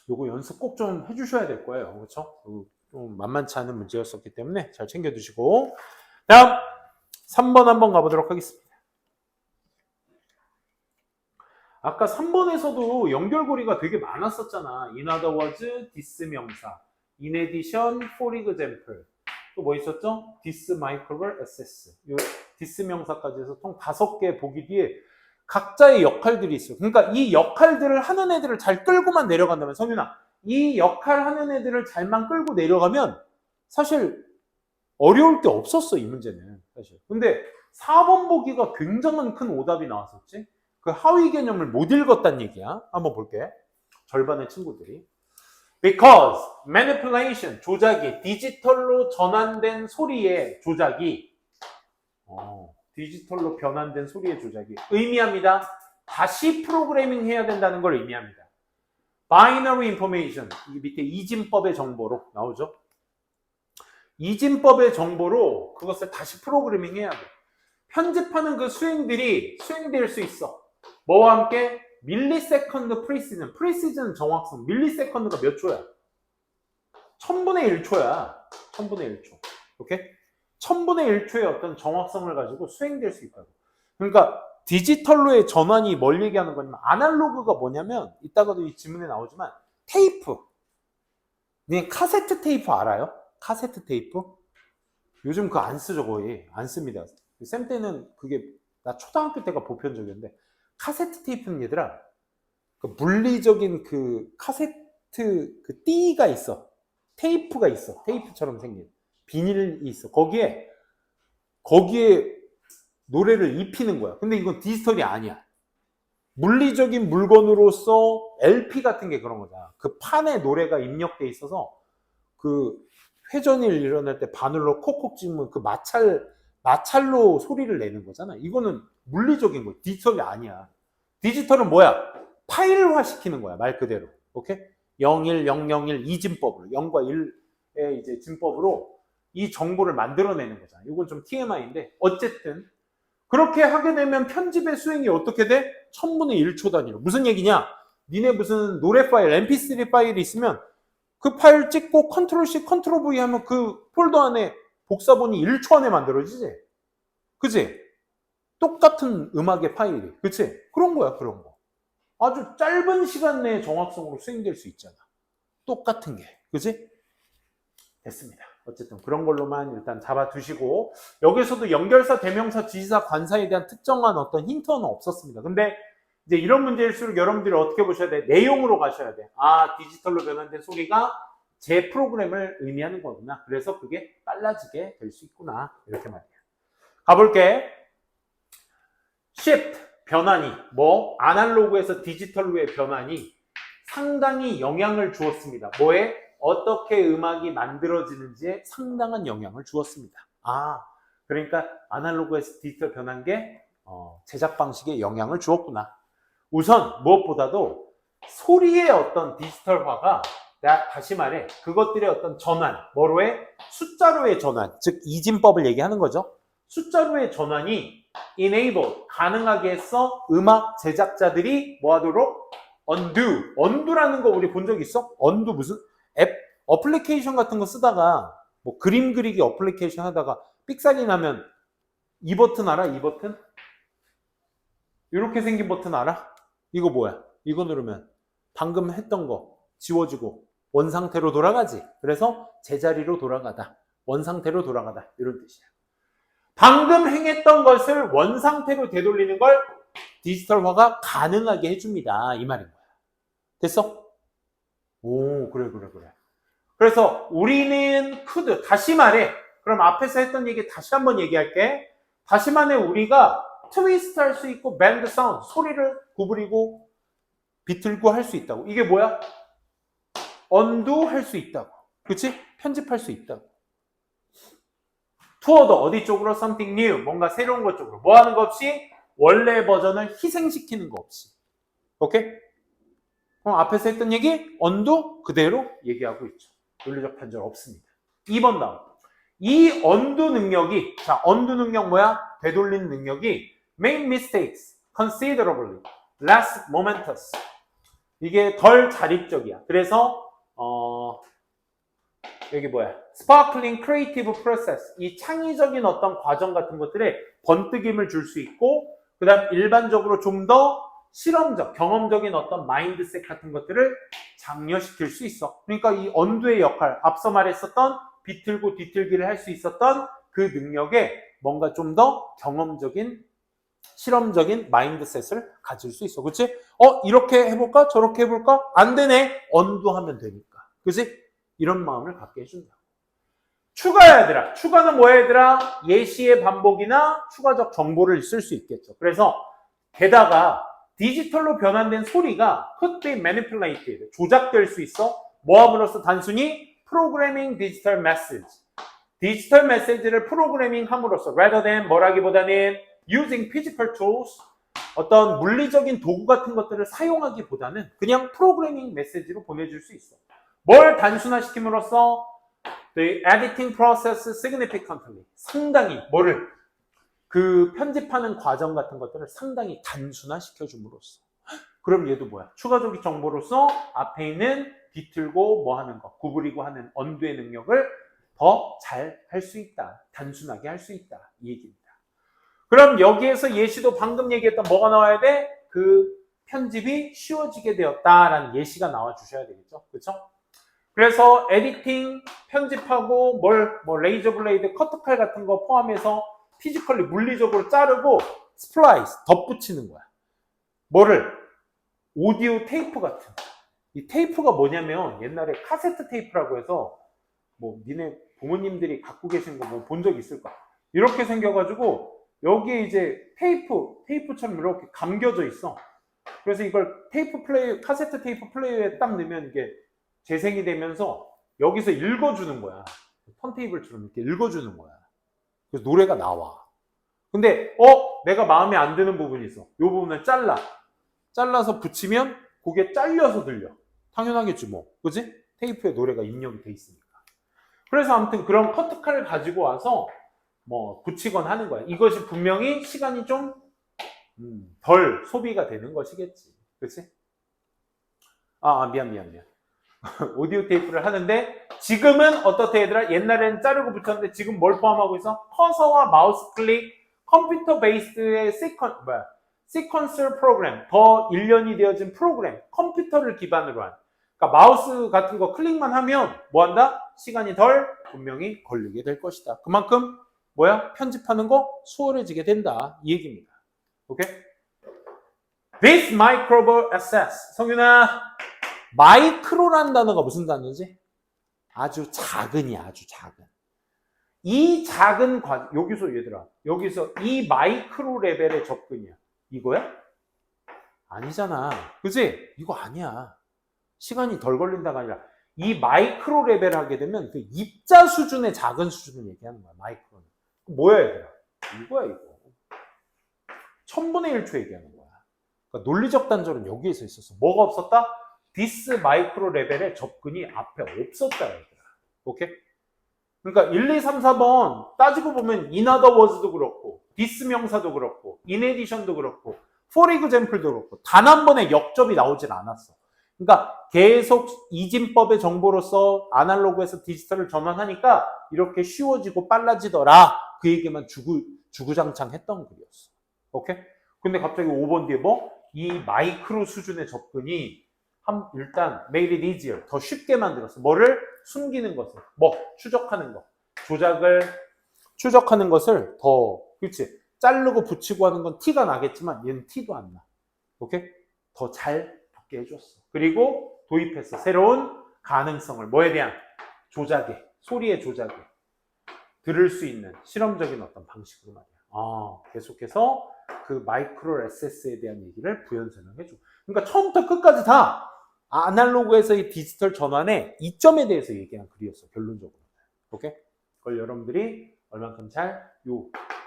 [SPEAKER 1] 요거 연습 꼭 좀 해주셔야 될 거예요. 그렇죠? 좀 만만치 않은 문제였었기 때문에 잘 챙겨두시고 다음 3번 한번 가보도록 하겠습니다. 아까 3번에서도 연결고리가 되게 많았었잖아. In other words, this 명사, in addition, for example. 또 뭐 있었죠? this microbial access. 요 this 명사까지 해서 총 5개 보기 뒤에 각자의 역할들이 있어요. 그러니까 이 역할들을 하는 애들을 잘 끌고만 내려간다면, 성윤아, 이 역할 하는 애들을 잘만 끌고 내려가면 사실 어려울 게 없었어, 이 문제는. 사실. 근데 4번 보기가 굉장한 큰 오답이 나왔었지. 그 하위 개념을 못 읽었단 얘기야. 한번 볼게. 절반의 친구들이. Because manipulation, 조작이, 디지털로 전환된 소리의 조작이, 디지털로 변환된 소리의 조작이 의미합니다. 다시 프로그래밍 해야 된다는 걸 의미합니다. Binary information, 이 밑에 이진법의 정보로 나오죠. 이진법의 정보로 그것을 다시 프로그래밍 해야 돼. 편집하는 그 수행들이 수행될 수 있어. 뭐와 함께? 밀리세컨드 프리시즌. 프리시즌 정확성. 밀리세컨드가 몇 초야? 1000분의 1초야. 1000분의 1초. 오케이? 1000분의 1초의 어떤 정확성을 가지고 수행될 수 있다고. 그러니까 디지털로의 전환이 뭘 얘기하는 거냐면 아날로그가 뭐냐면 이따가도 이 지문에 나오지만 테이프. 그냥 카세트 테이프 알아요? 카세트 테이프? 요즘 그거 안 쓰죠 거의. 안 씁니다. 쌤 때는 그게 나 초등학교 때가 보편적이었는데 카세트 테이프는 얘들아 그 물리적인 그 카세트 그 띠가 있어. 테이프가 있어. 테이프처럼 생긴 비닐이 있어. 거기에 노래를 입히는 거야. 근데 이건 디지털이 아니야. 물리적인 물건으로서 LP 같은 게 그런 거잖아. 그 판에 노래가 입력돼 있어서 그 회전일 일어날 때 바늘로 콕콕 찍으면 그 마찰로 소리를 내는 거잖아. 이거는 물리적인 거야. 디지털이 아니야. 디지털은 뭐야? 파일화 시키는 거야. 말 그대로. 오케이? 01, 001 이진법으로 0과 1의 이제 진법으로 이 정보를 만들어내는 거잖아. 이건 좀 TMI인데 어쨌든 그렇게 하게 되면 편집의 수행이 어떻게 돼? 1000분의 1초 단위로. 무슨 얘기냐? 니네 무슨 노래 파일, mp3 파일이 있으면 그 파일 찍고 컨트롤 C, 컨트롤 V 하면 그 폴더 안에 복사본이 1초 안에 만들어지지? 그치? 똑같은 음악의 파일이. 그치? 그런 거야, 그런 거. 아주 짧은 시간 내에 정확성으로 수행될 수 있잖아. 똑같은 게. 그치? 됐습니다. 어쨌든 그런 걸로만 일단 잡아두시고 여기서도 연결사, 대명사, 지시사, 관사에 대한 특정한 어떤 힌트는 없었습니다. 근데 이제 이런 문제일수록 여러분들이 어떻게 보셔야 돼? 내용으로 가셔야 돼. 아, 디지털로 변환된 소리가 제 프로그램을 의미하는 거구나. 그래서 그게 빨라지게 될 수 있구나. 이렇게 말이에요. 가볼게. shift, 변환이 아날로그에서 디지털로의 변환이 상당히 영향을 주었습니다. 뭐에? 어떻게 음악이 만들어지는지에 상당한 영향을 주었습니다. 아, 그러니까 아날로그에서 디지털 변한 게 제작 방식에 영향을 주었구나. 우선 무엇보다도 소리의 어떤 디지털화가 다시 말해 그것들의 어떤 전환, 뭐로의? 숫자로의 전환, 즉 이진법을 얘기하는 거죠. 숫자로의 전환이 enable, 가능하게 해서 음악 제작자들이 뭐하도록? 언두라는 거 우리 본 적 있어? 언두 무슨? 어플리케이션 같은 거 쓰다가 뭐 그림 그리기 어플리케이션 하다가 삑사리 나면 이 버튼 알아? 이 버튼? 이렇게 생긴 버튼 알아? 이거 뭐야? 이거 누르면 방금 했던 거 지워지고 원상태로 돌아가지. 그래서 제자리로 돌아가다. 원상태로 돌아가다. 이런 뜻이야. 방금 행했던 것을 원상태로 되돌리는 걸 디지털화가 가능하게 해줍니다. 이 말인 거야. 됐어? 오, 그래. 그래서 우리는 could, 다시 말해. 그럼 앞에서 했던 얘기 다시 한번 얘기할게. 다시 말해 우리가 트위스트 할 수 있고 밴드 사운드, 소리를 구부리고 비틀고 할 수 있다고. 이게 뭐야? 언두 할 수 있다고. 그치? 편집할 수 있다고. 투어도 어디 쪽으로? something new, 뭔가 새로운 것 쪽으로. 뭐 하는 거 없이? 원래 버전을 희생시키는 거 없이. 오케이? 그럼 앞에서 했던 얘기 언두 그대로 얘기하고 있죠. 논리적 판정 없습니다. 2번 다음. 이 언두 능력이, 자, 언두 능력 뭐야? 되돌리는 능력이 make mistakes considerably less momentous. 이게 덜 자립적이야. 그래서 여기 뭐야? sparkling creative process. 이 창의적인 어떤 과정 같은 것들에 번뜩임을 줄 수 있고, 그 다음 일반적으로 좀 더 실험적, 경험적인 어떤 마인드셋 같은 것들을 장려시킬 수 있어. 그러니까 이 언두의 역할, 앞서 말했었던 비틀고 뒤틀기를 할 수 있었던 그 능력에 뭔가 좀 더 경험적인, 실험적인 마인드셋을 가질 수 있어. 그치? 이렇게 해볼까? 저렇게 해볼까? 안 되네. 언두하면 되니까. 그치? 이런 마음을 갖게 해준다. 추가야 얘들아. 추가는 뭐야 얘들아? 예시의 반복이나 추가적 정보를 쓸 수 있겠죠. 그래서 게다가 디지털로 변환된 소리가 could be manipulated, 조작될 수 있어. 뭐함으로써? 단순히 프로그래밍 디지털 메시지, 디지털 메시지를 프로그래밍 함으로써 rather than 뭐라기보다는 using physical tools, 어떤 물리적인 도구 같은 것들을 사용하기보다는 그냥 프로그래밍 메시지로 보내줄 수 있어. 뭘 단순화시킴으로써? The editing process significantly, 상당히 뭐를? 그 편집하는 과정 같은 것들을 상당히 단순화시켜줌으로써. 그럼 얘도 뭐야? 추가적인 정보로서 앞에 있는 비틀고 뭐 하는 거, 구부리고 하는 언두의 능력을 더 잘 할 수 있다. 단순하게 할 수 있다. 이 얘기입니다. 그럼 여기에서 예시도 방금 얘기했던 뭐가 나와야 돼? 그 편집이 쉬워지게 되었다라는 예시가 나와 주셔야 되겠죠. 그렇죠? 그래서 에디팅, 편집하고 뭐 레이저 블레이드, 커트칼 같은 거 포함해서 피지컬리 물리적으로 자르고 스플라이스, 덧붙이는 거야. 뭐를? 오디오 테이프 같은. 이 테이프가 뭐냐면 옛날에 카세트 테이프라고 해서 뭐 니네 부모님들이 갖고 계신 거 뭐 본 적 있을까? 이렇게 생겨가지고 여기에 이제 테이프처럼 이렇게 감겨져 있어. 그래서 이걸 테이프 플레이, 카세트 테이프 플레이어에 딱 넣으면 이게 재생이 되면서 여기서 읽어주는 거야. 턴테이블처럼 이렇게 읽어주는 거야. 그래서 노래가 나와. 근데 내가 마음에 안 드는 부분이 있어. 이 부분을 잘라서 붙이면 그게 잘려서 들려. 당연하겠지 뭐. 그지? 테이프에 노래가 입력이 돼 있으니까. 그래서 아무튼 그런 커트칼을 가지고 와서 뭐 붙이건 하는 거야. 이것이 분명히 시간이 좀 덜 소비가 되는 것이겠지. 그치? 미안. 오디오 테이프를 하는데 지금은 어떻대 얘들아? 옛날에는 자르고 붙였는데 지금 뭘 포함하고 있어? 커서와 마우스 클릭, 컴퓨터 베이스의 시퀀서 프로그램, 더 일련이 되어진 프로그램, 컴퓨터를 기반으로 한. 그러니까 마우스 같은 거 클릭만 하면 뭐 한다? 시간이 덜 분명히 걸리게 될 것이다. 그만큼 편집하는 거 수월해지게 된다. 이 얘기입니다. 오케이? This microbe assess. 성윤아, 마이크로라는 단어가 무슨 단어지? 아주 작은이야, 아주 작은. 이 작은 여기서 얘들아, 여기서 이 마이크로 레벨의 접근이야. 이거야? 아니잖아. 그지? 이거 아니야. 시간이 덜 걸린다가 아니라 이 마이크로 레벨 하게 되면 그 입자 수준의 작은 수준을 얘기하는 거야, 마이크로는. 뭐야, 얘들아? 이거야, 이거. 1000분의 1초 얘기하는 거야. 그러니까 논리적 단절은 여기에서 있었어. 뭐가 없었다? 디스 마이크로 레벨의 접근이 앞에 없었다, 얘들아. 오케이? 그러니까 1, 2, 3, 4번 따지고 보면 in other words도 그렇고 디스 명사도 그렇고 in addition도 그렇고 for example도 그렇고 단 한 번의 역접이 나오질 않았어. 그러니까 계속 이진법의 정보로서 아날로그에서 디지털을 전환하니까 이렇게 쉬워지고 빨라지더라. 그 얘기만 주구장창 했던 글이었어. 오케이? 근데 갑자기 5번 뒤에 이 마이크로 수준의 접근이 일단 made it easier. 더 쉽게 만들었어. 뭐를? 숨기는 것을. 추적하는 것. 추적하는 것을 그렇지? 자르고 붙이고 하는 건 티가 나겠지만 얘는 티도 안 나. 오케이? 더 잘 붙게 해줬어. 그리고 도입했어. 새로운 가능성을. 뭐에 대한? 조작에. 소리의 조작에. 들을 수 있는 실험적인 어떤 방식으로 말이야. 계속해서 그 마이크로 SS에 대한 얘기를 부연 설명해줘. 그러니까 처음부터 끝까지 다 아날로그에서의 디지털 전환의 이점에 대해서 얘기한 글이었어, 결론적으로. 오케이? 그걸 여러분들이 얼만큼 잘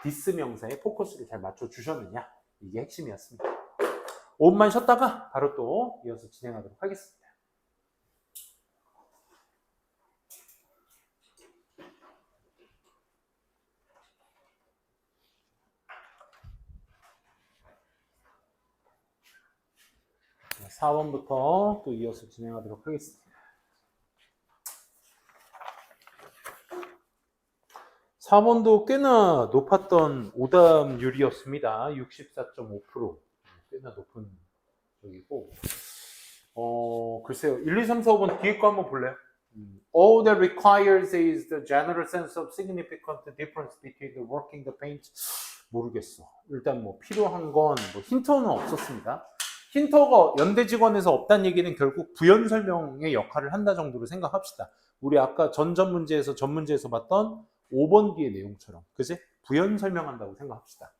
[SPEAKER 1] 디스 명사에 포커스를 잘 맞춰주셨느냐, 이게 핵심이었습니다. 5분만 쉬었다가 바로 또 이어서 진행하도록 하겠습니다. 네, 4번부터 또 이어서 진행하도록 하겠습니다. 4번도 꽤나 높았던 오답률이었습니다. 64.5%. 꽤나 높은 적이고. 글쎄요. 1, 2, 3, 4, 5번 뒤에 거 한번 볼래요? All that requires is the general sense of significant difference between the working the paint. 모르겠어. 일단 필요한 건 힌트는 없었습니다. 힌터가 연대 직원에서 없다는 얘기는 결국 부연 설명의 역할을 한다 정도로 생각합시다. 우리 아까 전 문제에서 봤던 5번 뒤의 내용처럼. 그지? 부연 설명한다고 생각합시다.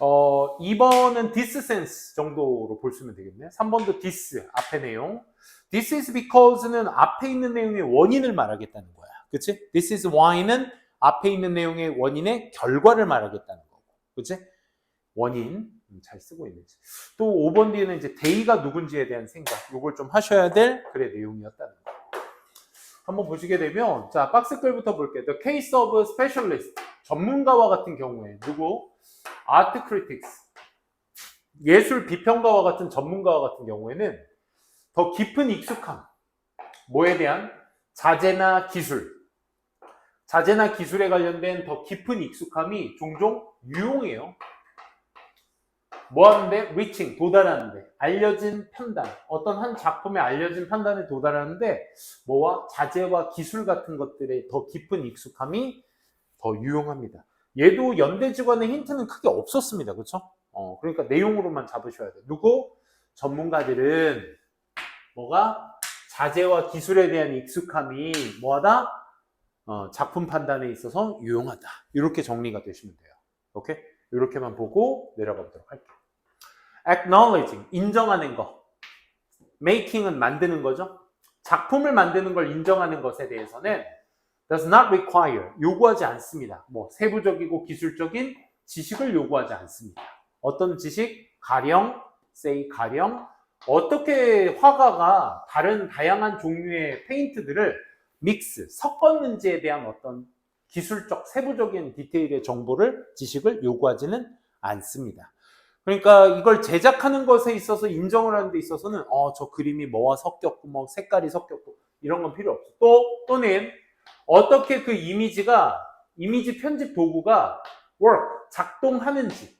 [SPEAKER 1] 2번은 this sense 정도로 보시면 되겠네. 3번도 this, 앞에 내용. This is because는 앞에 있는 내용의 원인을 말하겠다는 거야. 그치? This is why는 앞에 있는 내용의 원인의 결과를 말하겠다는 거고. 그치? 원인. 잘 쓰고 있는지. 또 5번 뒤에는 이제 day가 누군지에 대한 생각. 이걸 좀 하셔야 될 글의 내용이었다는 거. 한번 보시게 되면, 자, 박스글부터 볼게요. The case of specialist. 전문가와 같은 경우에, 누구? Art critics. 예술 비평가와 같은 전문가와 같은 경우에는 더 깊은 익숙함. 뭐에 대한? 자재나 기술. 자재나 기술에 관련된 더 깊은 익숙함이 종종 유용해요. 뭐 하는데? reaching, 도달하는데. 알려진 판단. 어떤 한 작품의 알려진 판단에 도달하는데 뭐와? 자재와 기술 같은 것들의 더 깊은 익숙함이 더 유용합니다. 얘도 연대직원의 힌트는 크게 없었습니다. 그렇죠? 그러니까 내용으로만 잡으셔야 돼요. 누구? 전문가들은 뭐가? 자재와 기술에 대한 익숙함이 뭐하다? 작품 판단에 있어서 유용하다. 이렇게 정리가 되시면 돼요. 오케이? 이렇게만 보고 내려가 보도록 할게요. acknowledging, 인정하는 거. making은 만드는 거죠. 작품을 만드는 걸 인정하는 것에 대해서는 does not require, 요구하지 않습니다. 뭐 세부적이고 기술적인 지식을 요구하지 않습니다. 어떤 지식? 가령, say 가령, 어떻게 화가가 다양한 종류의 페인트들을 믹스, 섞었는지에 대한 어떤 기술적, 세부적인 디테일의 정보를, 지식을 요구하지는 않습니다. 그러니까 이걸 제작하는 것에 있어서 인정을 하는 데 있어서는 저 그림이 뭐와 섞였고 뭐 색깔이 섞였고 이런 건 필요 없어. 또는 어떻게 그 이미지 편집 도구가 작동하는지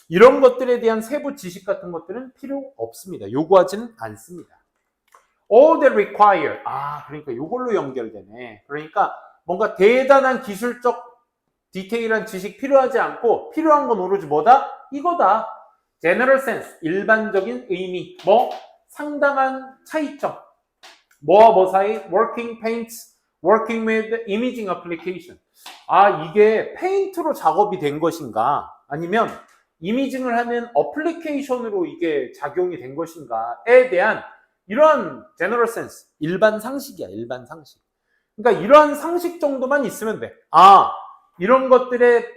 [SPEAKER 1] 이런 것들에 대한 세부 지식 같은 것들은 필요 없습니다. 요구하지는 않습니다. All that require. 그러니까 이걸로 연결되네. 그러니까 뭔가 대단한 기술적 디테일한 지식 필요하지 않고 필요한 건 오로지 뭐다? 이거다. General sense. 일반적인 의미. 상당한 차이점. 뭐와 뭐 사이? Working paints, working with imaging application. 이게 페인트로 작업이 된 것인가? 아니면 이미징을 하는 어플리케이션으로 이게 작용이 된 것인가에 대한 이러한 general sense, 일반 상식이야, 일반 상식. 그러니까 이러한 상식 정도만 있으면 돼. 이런 것들의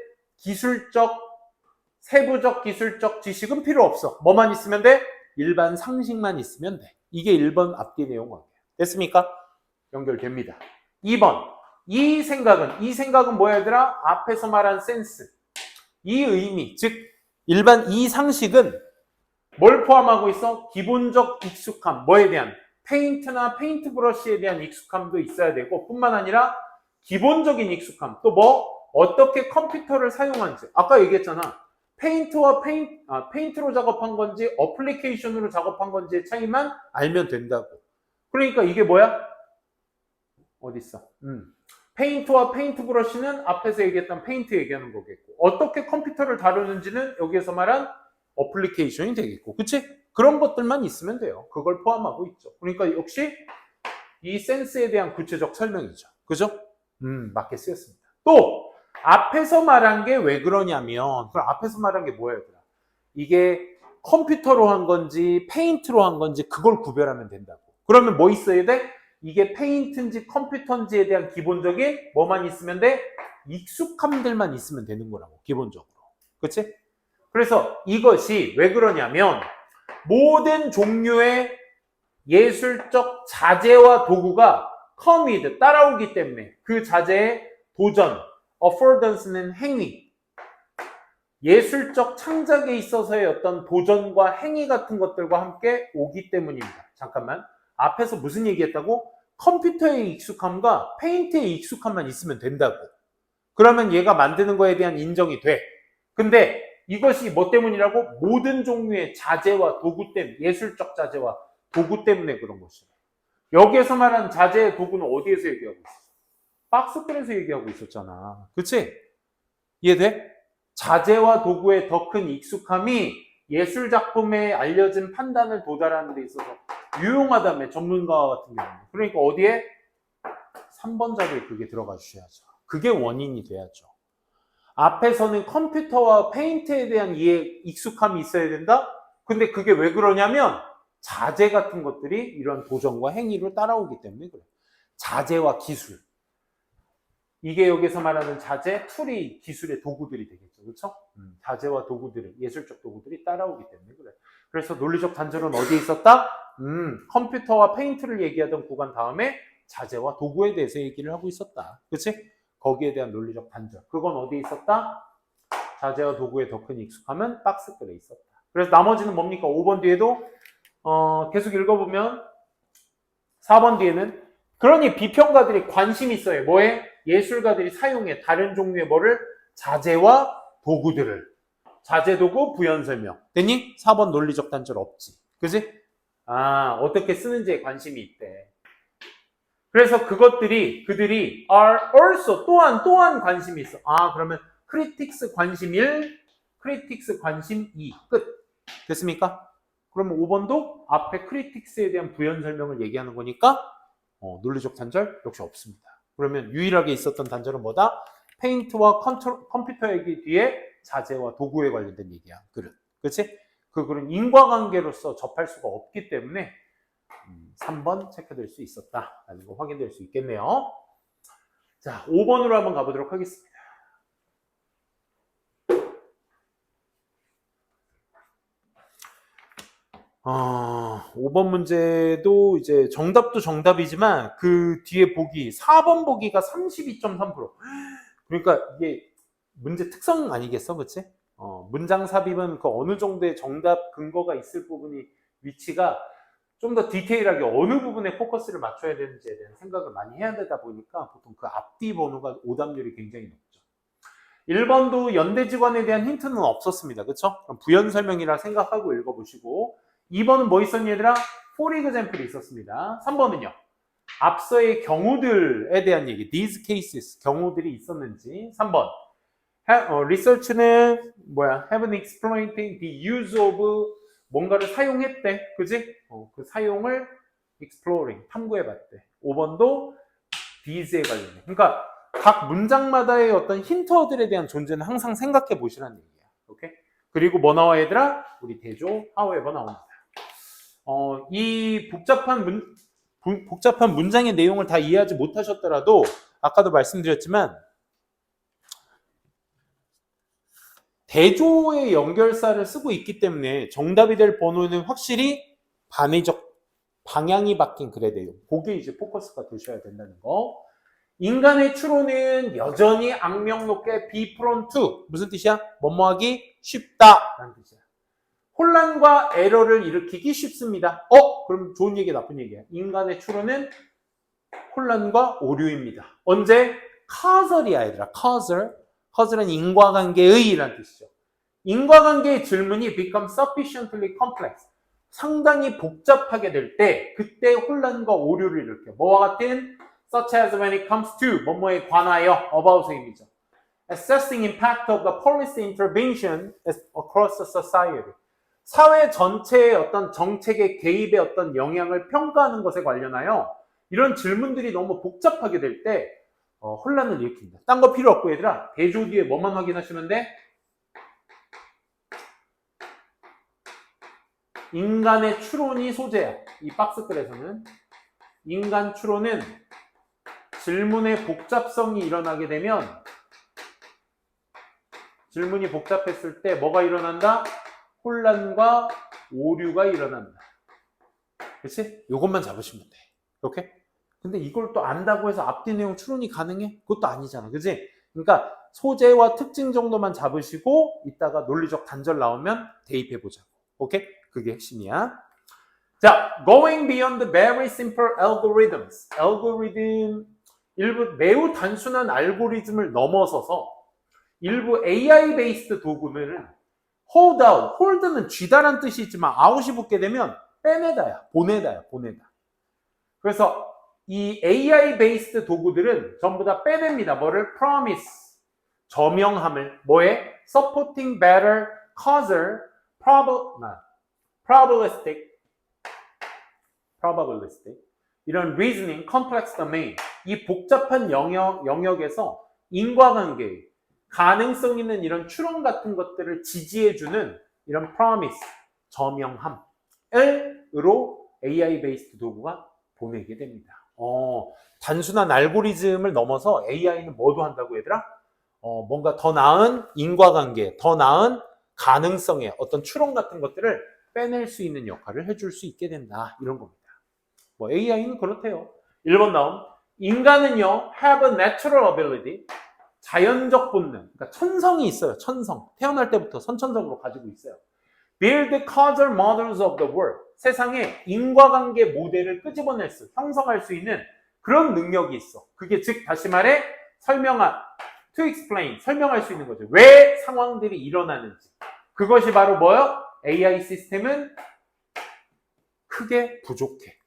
[SPEAKER 1] 세부적 기술적 지식은 필요 없어. 뭐만 있으면 돼? 일반 상식만 있으면 돼. 이게 1번 앞뒤 내용 관계야. 됐습니까? 연결됩니다. 2번. 이 생각은 뭐야 얘들아? 앞에서 말한 센스. 이 의미, 즉 일반 이 상식은 뭘 포함하고 있어? 기본적 익숙함, 뭐에 대한? 페인트나 페인트 브러쉬에 대한 익숙함도 있어야 되고 뿐만 아니라 기본적인 익숙함, 또 어떻게 컴퓨터를 사용하는지. 아까 얘기했잖아. 페인트로 작업한 건지 어플리케이션으로 작업한 건지의 차이만 알면 된다고. 그러니까 이게 뭐야? 어딨어? 페인트와 페인트 브러쉬는 앞에서 얘기했던 페인트 얘기하는 거겠고, 어떻게 컴퓨터를 다루는지는 여기에서 말한 어플리케이션이 되겠고, 그치? 그런 것들만 있으면 돼요. 그걸 포함하고 있죠. 그러니까 역시 이 센스에 대한 구체적 설명이죠. 그죠? 맞게 쓰였습니다. 또 앞에서 말한 게 왜 그러냐면, 그럼 앞에서 말한 게 뭐예요? 이게 컴퓨터로 한 건지 페인트로 한 건지 그걸 구별하면 된다고. 그러면 뭐 있어야 돼? 이게 페인트인지 컴퓨터인지에 대한 기본적인 뭐만 있으면 돼? 익숙함들만 있으면 되는 거라고, 기본적으로. 그치? 그래서 이것이 왜 그러냐면 모든 종류의 예술적 자재와 도구가 come with, 따라오기 때문에 그 자재의 도전, affordance는 행위, 예술적 창작에 있어서의 어떤 도전과 행위 같은 것들과 함께 오기 때문입니다. 잠깐만. 앞에서 무슨 얘기했다고? 컴퓨터의 익숙함과 페인트의 익숙함만 있으면 된다고. 그러면 얘가 만드는 거에 대한 인정이 돼. 근데 이것이 뭐 때문이라고? 모든 종류의 자재와 도구 때문에, 예술적 자재와 도구 때문에 그런 것이야. 여기에서 말하는 자재의 도구는 어디에서 얘기하고 있어? 박스글에서 얘기하고 있었잖아. 그치? 이해돼? 자재와 도구의 더 큰 익숙함이 예술작품에 알려진 판단을 도달하는 데 있어서 유용하다며, 전문가 같은 경우는. 그러니까 어디에? 3번 자리에 그게 들어가 주셔야죠. 그게 원인이 돼야죠. 앞에서는 컴퓨터와 페인트에 대한 익숙함이 있어야 된다? 근데 그게 왜 그러냐면 자재 같은 것들이 이런 도전과 행위를 따라오기 때문에 그래요. 자재와 기술. 이게 여기서 말하는 자재, 툴이 기술의 도구들이 되겠죠. 그렇죠? 자재와 도구들이, 예술적 도구들이 따라오기 때문에 그래요. 그래서 논리적 단절은 어디에 있었다? 컴퓨터와 페인트를 얘기하던 구간 다음에 자재와 도구에 대해서 얘기를 하고 있었다. 그렇지? 거기에 대한 논리적 단절. 그건 어디에 있었다? 자재와 도구의 더 큰 익숙함은 박스글에 있었다. 그래서 나머지는 뭡니까? 5번 뒤에도 계속 읽어보면 4번 뒤에는 그러니 비평가들이 관심이 있어요. 뭐에? 예술가들이 사용해 다른 종류의 뭐를? 자재와 도구들을. 자재, 도구, 부연 설명. 됐니? 4번 논리적 단절 없지. 그지? 아, 어떻게 쓰는지에 관심이 있대. 그래서 그들이 are also 또한 관심이 있어. 아, 그러면 critics 관심 1, critics 관심 2. 끝. 됐습니까? 그러면 5번도 앞에 critics에 대한 부연 설명을 얘기하는 거니까 논리적 단절 역시 없습니다. 그러면 유일하게 있었던 단절은 뭐다? 페인트와 컴퓨터 얘기 뒤에 자재와 도구에 관련된 얘기야. 그렇지? 그 글은 인과관계로서 접할 수가 없기 때문에 3번 체크될 수 있었다라는 거 확인될 수 있겠네요. 자, 5번으로 한번 가보도록 하겠습니다. 5번 문제도 이제 정답도 정답이지만 그 뒤에 보기 4번 보기가 32.3%. 그러니까 이게 문제 특성 아니겠어, 그치? 문장 삽입은 그 어느 정도의 정답 근거가 있을 부분이 위치가 좀 더 디테일하게 어느 부분에 포커스를 맞춰야 되는지에 대한 생각을 많이 해야 되다 보니까 보통 그 앞뒤 번호가 오답률이 굉장히 높죠. 1번도 연대지관에 대한 힌트는 없었습니다. 그쵸? 그럼 부연 설명이라 생각하고 읽어보시고 2번은 뭐 있었니 얘들아? for example이 있었습니다. 3번은요. 앞서의 경우들에 대한 얘기, these cases, 경우들이 있었는지. 3번. research는 haven't explained the use of 뭔가를 사용했대. 그지? 그 사용을 exploring, 탐구해봤대. 5번도 these에 관련해. 그러니까 각 문장마다의 어떤 힌트어들에 대한 존재는 항상 생각해 보시라는 얘기야. 오케이? 그리고 뭐 나와 얘들아? 우리 대조 however 나옵니다. 이 복잡한 문장의 내용을 다 이해하지 못하셨더라도 아까도 말씀드렸지만 대조의 연결사를 쓰고 있기 때문에 정답이 될 번호는 확실히 반의적 방향이 바뀐 글의 내용. 그게 이제 포커스가 되셔야 된다는 거. 인간의 추론은 여전히 악명 높게 be prone to. 무슨 뜻이야? 뭐뭐하기 쉽다 라는 뜻이야. 혼란과 에러를 일으키기 쉽습니다. 그럼 좋은 얘기 나쁜 얘기야. 인간의 추론은 혼란과 오류입니다. 언제? causal이야 얘들아. causal은 인과관계의 라는 뜻이죠. 인과관계의 질문이 become sufficiently complex. 상당히 복잡하게 될 때 그때 혼란과 오류를 일으켜. 뭐와 같은 such as when it comes to 뭐뭐에 관하여 about입니다. Assessing impact of the policy intervention across the society. 사회 전체의 어떤 정책의 개입의 어떤 영향을 평가하는 것에 관련하여 이런 질문들이 너무 복잡하게 될 때 혼란을 일으킨다. 딴 거 필요 없고 얘들아 대조 뒤에 뭐만 확인하시면 돼? 인간의 추론이 소재야. 이 박스글에서는 인간 추론은 질문의 복잡성이 일어나게 되면 질문이 복잡했을 때 뭐가 일어난다? 혼란과 오류가 일어난다. 그치? 이것만 잡으시면 돼. 오케이? 근데 이걸 또 안다고 해서 앞뒤 내용 추론이 가능해? 그것도 아니잖아. 그치? 그러니까 소재와 특징 정도만 잡으시고 이따가 논리적 단절 나오면 대입해보자고. 오케이? 그게 핵심이야. 자, going beyond the very simple algorithms. 알고리즘, 일부 매우 단순한 알고리즘을 넘어서서 일부 AI 베이스드 도구는 hold out, hold는 쥐다란 뜻이 있지만 out이 붙게 되면 빼내다야, 보내다. 그래서 이 AI 베이스드 도구들은 전부 다 빼냅니다. 뭐를? promise, 저명함을. 뭐에? supporting better, causal, probabilistic, 이런 reasoning, complex domain, 이 복잡한 영역에서 인과관계, 가능성 있는 이런 추론 같은 것들을 지지해주는 이런 promise, 저명함으로 AI 베이스드 도구가 보내게 됩니다. 단순한 알고리즘을 넘어서 AI는 뭐도 한다고 얘들아? 뭔가 더 나은 인과관계, 더 나은 가능성의 어떤 추론 같은 것들을 빼낼 수 있는 역할을 해줄 수 있게 된다. 이런 겁니다. 뭐 AI는 그렇대요. 1번 나온 인간은요 have a natural ability, 자연적 본능, 그러니까 천성이 있어요. 천성. 태어날 때부터 선천적으로 가지고 있어요. Build causal models of the world. 세상에 인과관계 모델을 끄집어낼 수, 형성할 수 있는 그런 능력이 있어. 그게 즉 다시 말해 to explain, 설명할 수 있는 거죠. 왜 상황들이 일어나는지. 그것이 바로 뭐요? AI 시스템은 크게 부족해.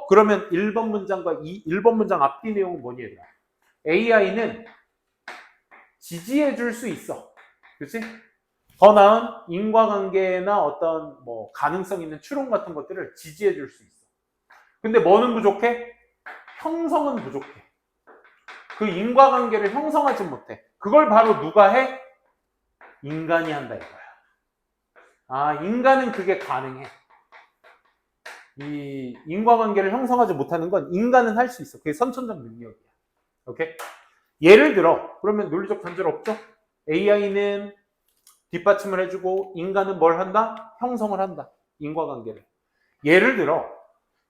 [SPEAKER 1] 그러면 1번 문장과 1번 문장 앞뒤 내용은 뭐니? AI는 지지해 줄 수 있어. 그치? 더 나은 인과관계나 어떤 뭐 가능성 있는 추론 같은 것들을 지지해 줄 수 있어. 근데 뭐는 부족해? 형성은 부족해. 그 인과관계를 형성하지 못해. 그걸 바로 누가 해? 인간이 한다 이거야. 인간은 그게 가능해. 이 인과관계를 형성하지 못하는 건 인간은 할 수 있어. 그게 선천적 능력이야. 오케이? 예를 들어, 그러면 논리적 단절 없죠? AI는 뒷받침을 해주고 인간은 뭘 한다? 형성을 한다. 인과관계를. 예를 들어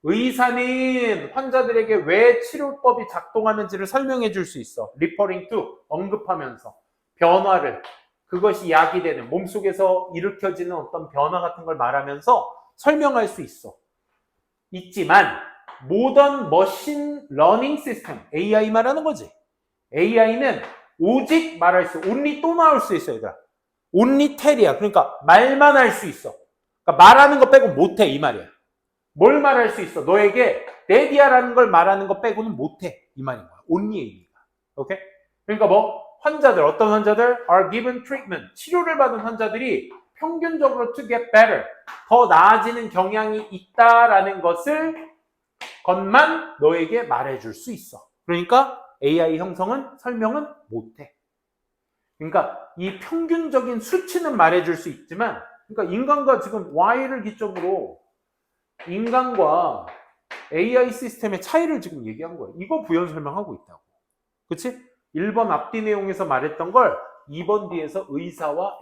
[SPEAKER 1] 의사는 환자들에게 왜 치료법이 작동하는지를 설명해 줄 수 있어. referring to, 언급하면서 변화를, 그것이 약이 되는 몸속에서 일으켜지는 어떤 변화 같은 걸 말하면서 설명할 수 있어. 있지만 모던 머신 러닝 시스템, AI 말하는 거지. AI는 오직 말할 수, only 또 나올 수 있어 얘들아. only tell이야. 그러니까 말만 할 수 있어. 그러니까 말하는 거 빼고 못해 이 말이야. 뭘 말할 수 있어? 너에게 레디아라는 걸 말하는 거 빼고는 못해 이 말인 거야. only A니까. 오케이? 그러니까 뭐 환자들, 어떤 환자들 are given treatment, 치료를 받은 환자들이 평균적으로 to get better, 더 나아지는 경향이 있다라는 것만 너에게 말해줄 수 있어. 그러니까 AI 형성은 설명은 못해. 그러니까 이 평균적인 수치는 말해줄 수 있지만, 그러니까 인간과 지금 Y를 기점으로 인간과 AI 시스템의 차이를 지금 얘기한 거예요. 이거 부연 설명하고 있다고. 그치? 1번 앞뒤 내용에서 말했던 걸 2번 뒤에서 의사와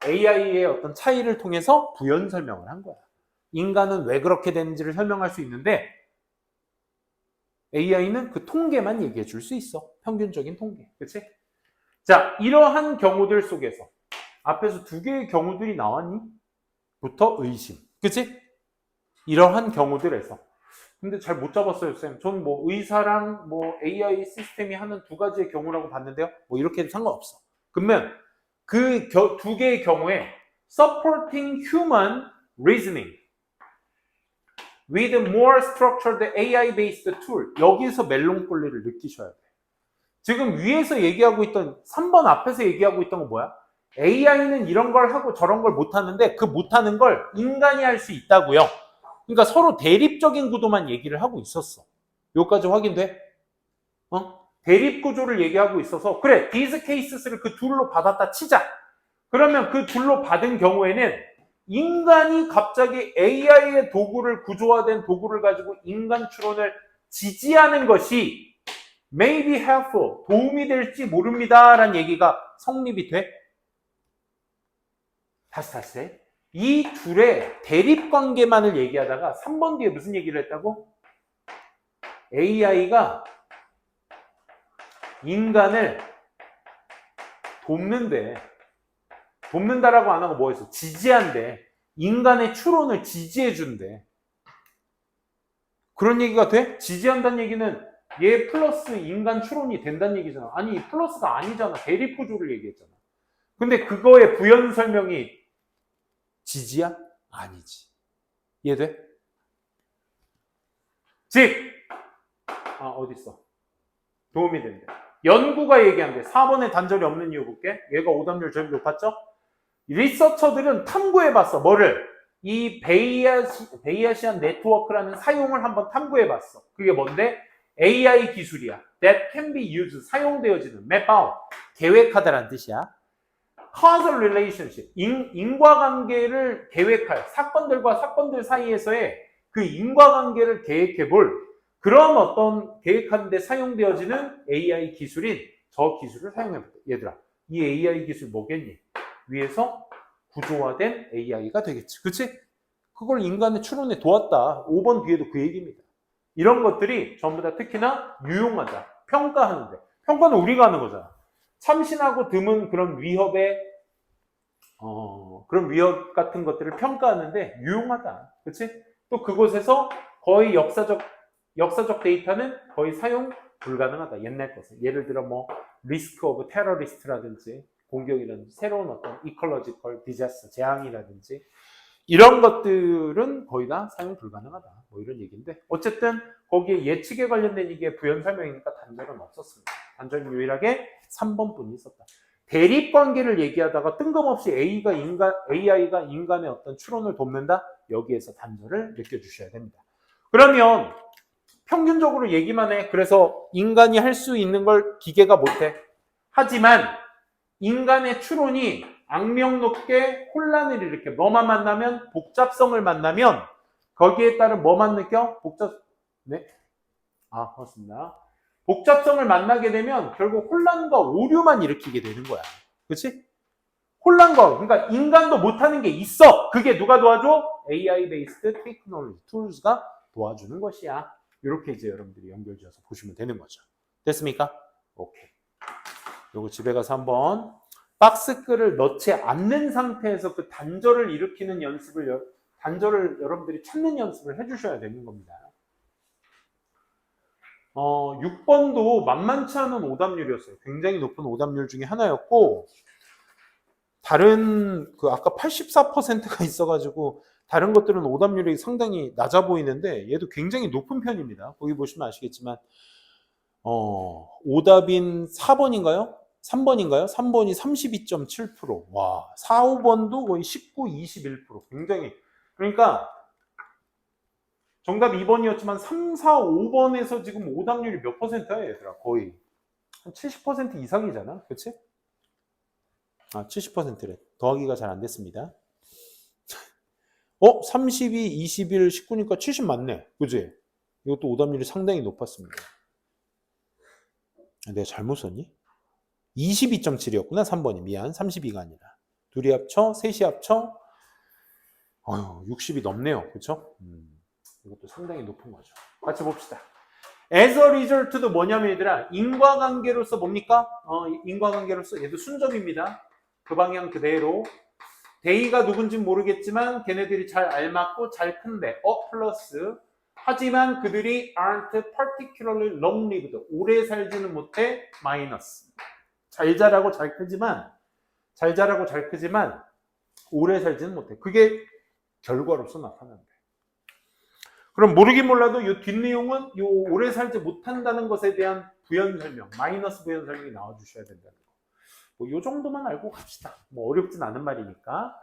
[SPEAKER 1] AI의 어떤 차이를 통해서 부연 설명을 한 거야. 인간은 왜 그렇게 되는지를 설명할 수 있는데 AI는 그 통계만 얘기해 줄 수 있어. 평균적인 통계. 그치? 자, 이러한 경우들 속에서 앞에서 2개의 경우들이 나왔니? 부터 의심. 그치? 이러한 경우들에서. 근데 잘 못 잡았어요, 쌤. 전 뭐 의사랑 뭐 AI 시스템이 하는 2가지의 경우라고 봤는데요. 뭐 이렇게 해도 상관없어. 그러면 그 2개의 경우에 supporting human reasoning with more structured AI-based tool. 여기서 멜론꼴리를 느끼셔야 돼. 지금 위에서 얘기하고 있던 3번 앞에서 얘기하고 있던 건 뭐야? AI는 이런 걸 하고 저런 걸 못하는데 그 못하는 걸 인간이 할 수 있다고요. 그러니까 서로 대립적인 구도만 얘기를 하고 있었어. 여기까지 확인돼? 대립 구조를 얘기하고 있어서 그래, these cases를 그 둘로 받았다 치자. 그러면 그 둘로 받은 경우에는 인간이 갑자기 AI의 도구를, 구조화된 도구를 가지고 인간 추론을 지지하는 것이 may be helpful, 도움이 될지 모릅니다 라는 얘기가 성립이 돼? 다시 해. 이 둘의 대립관계만을 얘기하다가 3번 뒤에 무슨 얘기를 했다고? AI가 인간을 돕는다라고 안 하고 뭐 했어? 지지한대. 인간의 추론을 지지해준대. 그런 얘기가 돼? 지지한다는 얘기는 얘 플러스 인간 추론이 된다는 얘기잖아. 아니, 플러스가 아니잖아. 대립 구조를 얘기했잖아. 근데 그거의 부연 설명이 지지야? 아니지. 이해돼? 즉, 어딨어? 도움이 된대. 연구가 얘기한대. 4번에 단절이 없는 이유 볼게. 얘가 오답률 제일 높았죠? 리서처들은 탐구해봤어. 뭐를? 이 베이아시안 네트워크라는 사용을 한번 탐구해봤어. 그게 뭔데? AI 기술이야. That can be used. 사용되어지는. map out. 계획하다라는 뜻이야. causal relationship. 인과관계를 계획할. 사건들과 사건들 사이에서의 그 인과관계를 계획해볼 그런 어떤 계획하는 데 사용되어지는 AI 기술인 저 기술을 사용해볼게. 얘들아, 이 AI 기술 뭐겠니? 위에서 구조화된 AI가 되겠지. 그치? 그걸 인간의 추론에 도왔다. 5번 뒤에도 그 얘기입니다. 이런 것들이 전부 다 특히나 유용하다. 평가하는데. 평가는 우리가 하는 거잖아. 참신하고 드문 그런 위협의 그런 위협 같은 것들을 평가하는데 유용하다. 그치? 또 그곳에서 거의 역사적 데이터는 거의 사용 불가능하다. 옛날 것은. 예를 들어 뭐 리스크 오브 테러리스트라든지 공격이라든지 새로운 어떤 이컬러지컬 디자스터 재앙이라든지 이런 것들은 거의 다 사용 불가능하다. 뭐 이런 얘기인데 어쨌든 거기에 예측에 관련된 이게 부연 설명이니까 단절은 없었습니다. 단절은 유일하게 3번뿐이 있었다. 대립관계를 얘기하다가 뜬금없이 AI가 인간의 어떤 추론을 돕는다? 여기에서 단절을 느껴주셔야 됩니다. 그러면 평균적으로 얘기만 해. 그래서 인간이 할 수 있는 걸 기계가 못해. 하지만 인간의 추론이 악명 높게 혼란을 일으켜. 뭐만 만나면 복잡성을 만나면 거기에 따른 뭐만 느껴? 네? 고맙습니다. 복잡성을 만나게 되면 결국 혼란과 오류만 일으키게 되는 거야. 그렇지? 혼란과, 그러니까 인간도 못하는 게 있어. 그게 누가 도와줘? AI-based technology, tools가 도와주는 것이야. 이렇게 이제 여러분들이 연결지어서 보시면 되는 거죠. 됐습니까? 오케이. 요거 집에 가서 한번 박스글을 넣지 않는 상태에서 그 단절을 일으키는 단절을 여러분들이 찾는 연습을 해주셔야 되는 겁니다. 6번도 만만치 않은 오답률이었어요. 굉장히 높은 오답률 중에 하나였고, 다른, 아까 84%가 있어가지고, 다른 것들은 오답률이 상당히 낮아 보이는데, 얘도 굉장히 높은 편입니다. 거기 보시면 아시겠지만, 오답인 4번인가요? 3번인가요? 3번이 32.7%. 와, 4, 5번도 거의 19, 21%. 굉장히. 그러니까, 정답 2번이었지만 3, 4, 5번에서 지금 오답률이 몇 퍼센트야, 얘들아? 거의. 한 70% 이상이잖아. 그치? 70%래. 더하기가 잘 안 됐습니다. 32, 21, 19니까 70 맞네. 그치? 이것도 오답률이 상당히 높았습니다. 내가 잘못 썼니? 22.7이었구나, 3번이. 미안. 32가 아니라. 둘이 합쳐, 셋이 합쳐. 60이 넘네요. 그쵸? 이것도 상당히 높은 거죠. 같이 봅시다. As a result도 뭐냐면 얘들아, 인과관계로서 뭡니까? 인과관계로서 얘도 순접입니다. 그 방향 그대로. 데이가 누군지 모르겠지만 걔네들이 잘 알맞고 잘 큰데 플러스. 하지만 그들이 aren't particularly long-lived. 오래 살지는 못해. 마이너스. 잘 자라고 잘 크지만 오래 살지는 못해. 그게 결과로서 나타난다. 그럼 모르긴 몰라도 이 뒷내용은 이 오래 살지 못한다는 것에 대한 부연 설명, 마이너스 부연 설명이 나와주셔야 된다는 거. 뭐 이 정도만 알고 갑시다. 뭐 어렵진 않은 말이니까.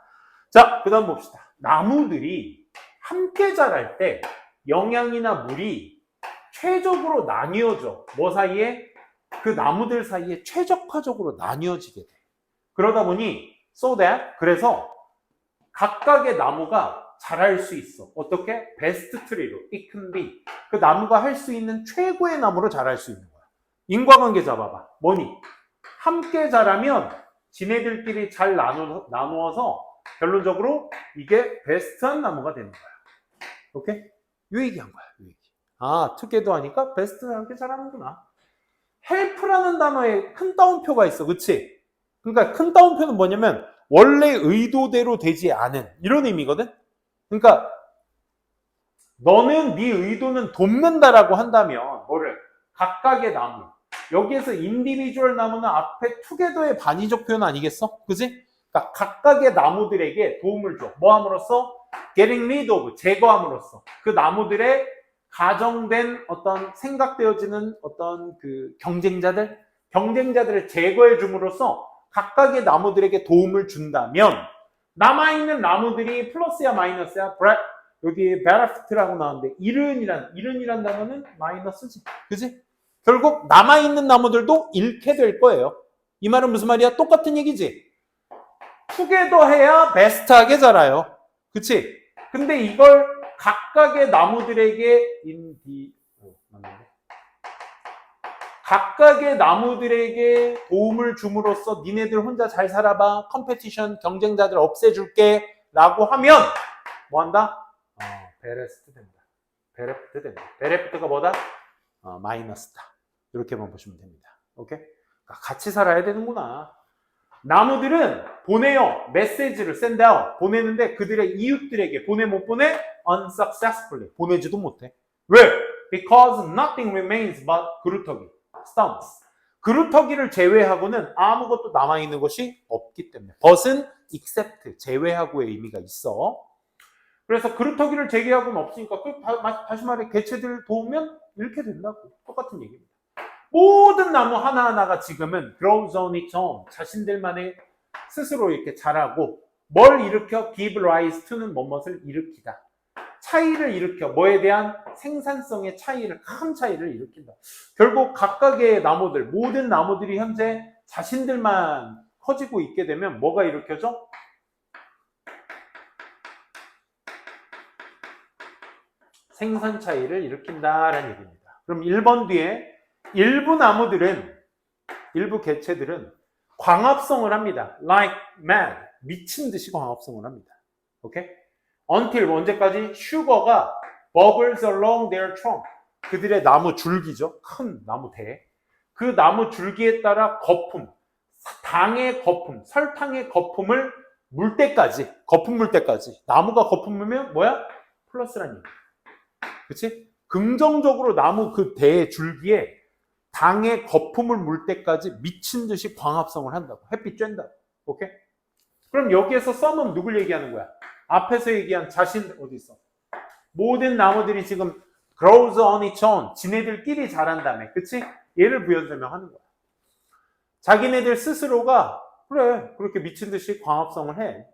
[SPEAKER 1] 자, 그 다음 봅시다. 나무들이 함께 자랄 때 영양이나 물이 최적으로 나뉘어져. 뭐 사이에? 그 나무들 사이에 최적화적으로 나뉘어지게 돼. 그러다 보니 so that, 그래서 각각의 나무가 자랄 수 있어. 어떻게? 베스트 트리로. It can be. 그 나무가 할 수 있는 최고의 나무로 자랄 수 있는 거야. 인과관계 잡아봐. 뭐니? 함께 자라면 지네들끼리 잘 나누어서 결론적으로 이게 베스트한 나무가 되는 거야. 오케이? 요 얘기한 거야. 요 얘기. 특혜도 하니까 베스트는 함께 자라는구나. help라는 단어에 큰 따옴표가 있어. 그치? 그러니까 큰 따옴표는 뭐냐면 원래 의도대로 되지 않은 이런 의미거든? 그러니까 너는 네 의도는 돕는다라고 한다면 뭐를? 각각의 나무. 여기에서 인디비주얼 나무는 앞에 투게더의 반의적 표현 아니겠어? 그지? 그러니까 각각의 나무들에게 도움을 줘. 뭐 함으로써? getting rid of, 제거함으로써. 그 나무들의 가정된 어떤 생각되어지는 어떤 그 경쟁자들을 제거해 줌으로써 각각의 나무들에게 도움을 준다면 남아있는 나무들이 플러스야 마이너스야? 여기 베라피트라고 나오는데 이른이란 단어는 마이너스지. 그지? 결국 남아있는 나무들도 잃게 될 거예요. 이 말은 무슨 말이야? 똑같은 얘기지. 투게더 해야 베스트하게 자라요. 그치? 근데 이걸 각각의 나무들에게 각각의 나무들에게 도움을 줌으로써 니네들 혼자 잘 살아봐. 컴페티션 경쟁자들 없애줄게 라고 하면 뭐 한다? 베레스트 된다. 베레프트 된다. 베레프트가 뭐다? 마이너스다. 이렇게만 보시면 됩니다. 오케이? 그러니까 같이 살아야 되는구나. 나무들은 보내요. 메시지를 send out. 보내는데 그들의 이웃들에게 보내 못 보내? unsuccessfully. 보내지도 못해. 왜? because nothing remains but 그루터기, stumps. 그루터기를 제외하고는 아무것도 남아있는 것이 없기 때문에. but은 except, 제외하고의 의미가 있어. 그래서 그루터기를 제외하고는 없으니까 다시 말해 개체들을 도우면 이렇게 된다고. 똑같은 얘기입니다. 모든 나무 하나하나가 지금은 grows on its own, 자신들만의 스스로 이렇게 자라고 뭘 일으켜? give rise to는 뭐뭇을 일으키다. 차이를 일으켜. 뭐에 대한 생산성의 차이를, 큰 차이를 일으킨다. 결국 각각의 나무들, 모든 나무들이 현재 자신들만 커지고 있게 되면 뭐가 일으켜져? 생산 차이를 일으킨다라는 얘기입니다. 그럼 1번 뒤에 일부 나무들은, 일부 개체들은 광합성을 합니다. Like mad. 미친 듯이 광합성을 합니다. 오케이? Until 언제까지? Sugar가 bubbles along their trunk. 그들의 나무 줄기죠. 큰 나무 대. 그 나무 줄기에 따라 거품, 당의 거품, 설탕의 거품을 물 때까지, 거품 물 때까지. 나무가 거품 물면 뭐야? 플러스라는 얘기. 그치? 긍정적으로 나무 그 대 줄기에 당의 거품을 물 때까지 미친 듯이 광합성을 한다고. 햇빛 쬐는다고. 오케이? 그럼 여기에서 썸은 누굴 얘기하는 거야? 앞에서 얘기한 자신, 어디 있어? 모든 나무들이 지금 grows on its own, 지네들끼리 자란다며. 그치? 얘를 부연설명하는 거야. 자기네들 스스로가 그래, 그렇게 미친 듯이 광합성을 해.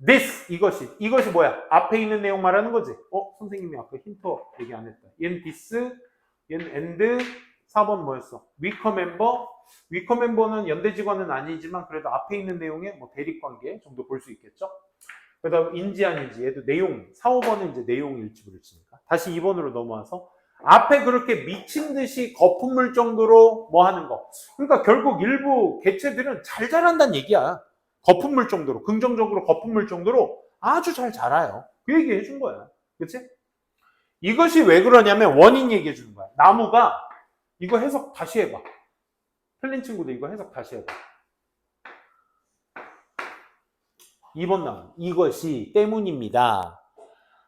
[SPEAKER 1] This, 이것이 뭐야? 앞에 있는 내용 말하는 거지? 선생님이 아까 힌트 얘기 안 했다. 얘는 this, 얘는 and, 4번 뭐였어? weaker member. weaker member는 연대 직원은 아니지만 그래도 앞에 있는 내용에 뭐 대립관계 정도 볼 수 있겠죠? 그 다음 인지 아닌지, 얘도 내용, 4, 5번은 이제 내용 일치부를 치니까. 다시 2번으로 넘어와서 앞에 그렇게 미친 듯이 거품물 정도로 뭐 하는 거. 그러니까 결국 일부 개체들은 잘 자란다는 얘기야. 거품물 정도로, 긍정적으로 거품물 정도로 아주 잘 자라요. 그 얘기 해준 거야. 그치? 이것이 왜 그러냐면 원인 얘기해 주는 거야. 나무가, 이거 해석 다시 해봐. 틀린 친구들 이거 해석 다시 해봐. 2번 나무. 이것이 때문입니다.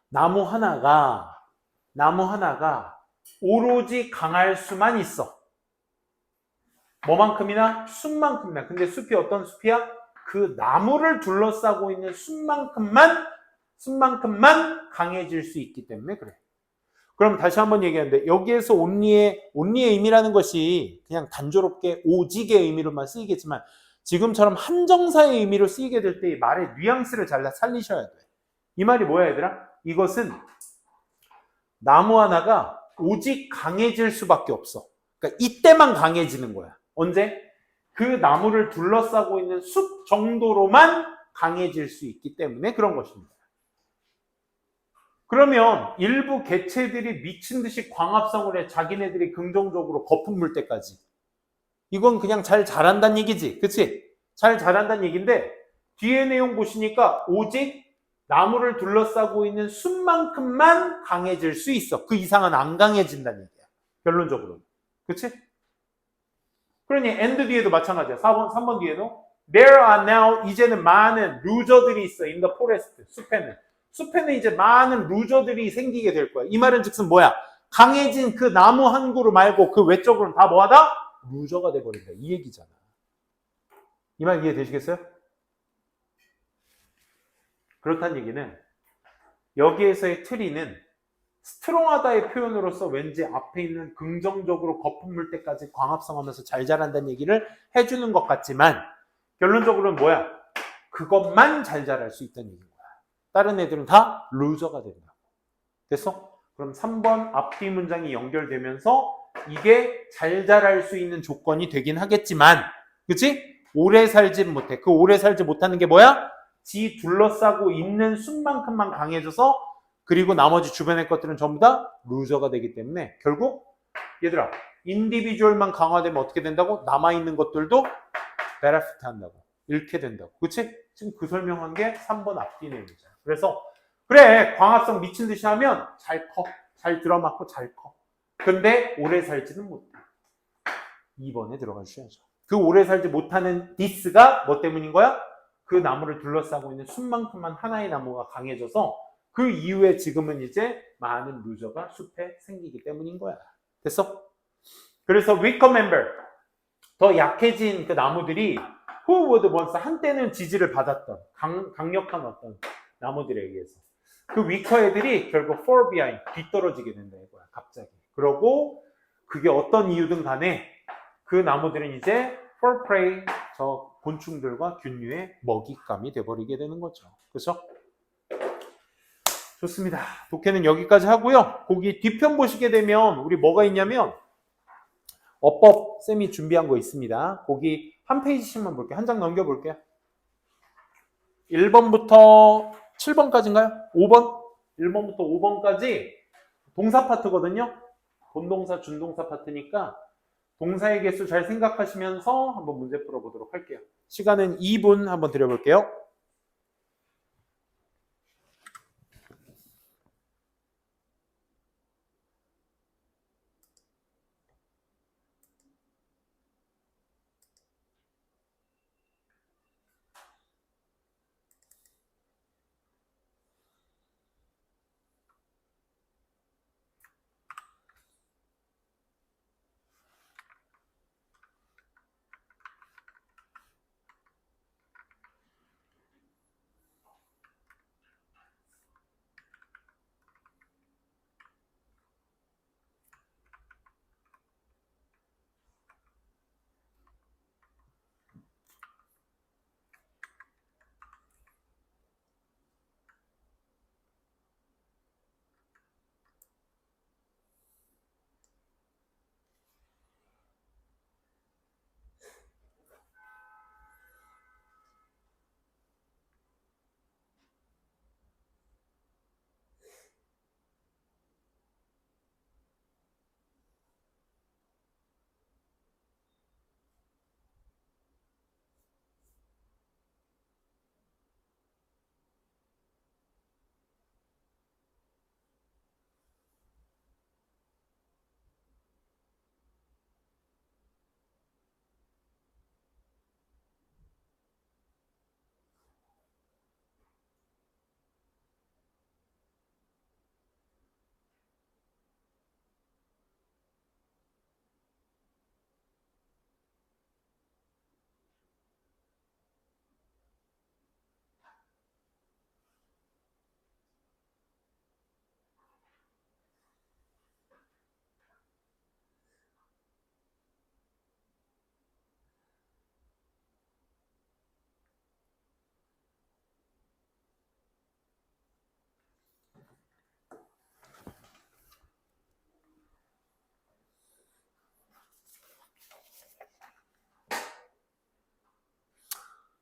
[SPEAKER 1] 나무 하나가 오로지 강할 수만 있어. 뭐만큼이나? 숲만큼이나. 근데 숲이 어떤 숲이야? 그 나무를 둘러싸고 있는 숲만큼만 강해질 수 있기 때문에 그래. 그럼 다시 한번 얘기하는데 여기에서 only의 의미라는 것이 그냥 단조롭게 오직의 의미로만 쓰이겠지만 지금처럼 한정사의 의미로 쓰이게 될 때 이 말의 뉘앙스를 잘 살리셔야 돼. 이 말이 뭐야 얘들아? 이것은 나무 하나가 오직 강해질 수밖에 없어. 그러니까 이때만 강해지는 거야. 언제? 그 나무를 둘러싸고 있는 숲 정도로만 강해질 수 있기 때문에 그런 것입니다. 그러면 일부 개체들이 미친 듯이 광합성을 해. 자기네들이 긍정적으로 거품 물 때까지. 이건 그냥 잘 자란다는 얘기지. 그치? 잘 자란다는 얘기인데 뒤에 내용 보시니까 오직 나무를 둘러싸고 있는 숲만큼만 강해질 수 있어. 그 이상은 안 강해진다는 얘기야. 결론적으로. 그치? 그러니 and 뒤에도 마찬가지야. 3번 뒤에도 There are now 이제는 많은 루저들이 있어. in the forest. 숲에는 이제 많은 루저들이 생기게 될 거야. 이 말은 즉슨 뭐야? 강해진 그 나무 한 그루 말고 그 외적으로는 다 뭐하다? 루저가 돼버린다. 이 얘기잖아. 이 말 이해되시겠어요? 그렇다는 얘기는 여기에서의 트리는 스트롱하다의 표현으로서 왠지 앞에 있는 긍정적으로 거품 물 때까지 광합성하면서 잘 자란다는 얘기를 해주는 것 같지만 결론적으로는 뭐야? 그것만 잘 자랄 수 있다는 얘기인 거야. 다른 애들은 다 루저가 된다. 됐어? 그럼 3번 앞뒤 문장이 연결되면서 이게 잘 자랄 수 있는 조건이 되긴 하겠지만 그치? 오래 살진 못해. 그 오래 살지 못하는 게 뭐야? 지 둘러싸고 있는 숲만큼만 강해져서 그리고 나머지 주변의 것들은 전부 다 루저가 되기 때문에 결국 얘들아 인디비주얼만 강화되면 어떻게 된다고? 남아있는 것들도 베네피트 한다고. 잃게 된다고. 그치? 지금 그 설명한 게 3번 앞뒤 내용이잖아. 그래서 그래 광합성 미친 듯이 하면 잘 커. 잘 들어맞고 잘 커. 근데 오래 살지는 못해. 2번에 들어가 주셔야죠. 그 오래 살지 못하는 디스가 뭐 때문인 거야? 그 나무를 둘러싸고 있는 숲만큼만 하나의 나무가 강해져서 그 이후에 지금은 이제 많은 루저가 숲에 생기기 때문인 거야. 됐어? 그래서 weaker member, 더 약해진 그 나무들이 who would once, 한때는 지지를 받았던 강력한 어떤 나무들에 의해서 그 위커 애들이 결국 fall behind, 뒤떨어지게 된다 이거야, 갑자기. 그러고 그게 어떤 이유든 간에 그 나무들은 이제 for prey, 저 곤충들과 균류의 먹잇감이 돼버리게 되는 거죠. 그렇죠? 좋습니다. 독해는 여기까지 하고요. 거기 뒤편 보시게 되면 우리 뭐가 있냐면 어법 쌤이 준비한 거 있습니다. 거기 한 페이지씩만 볼게요. 한 장 넘겨볼게요. 1번부터 7번까지인가요? 5번? 1번부터 5번까지 동사 파트거든요. 본동사, 준동사 파트니까 동사의 개수 잘 생각하시면서 한번 문제 풀어보도록 할게요. 시간은 2분 한번 드려볼게요.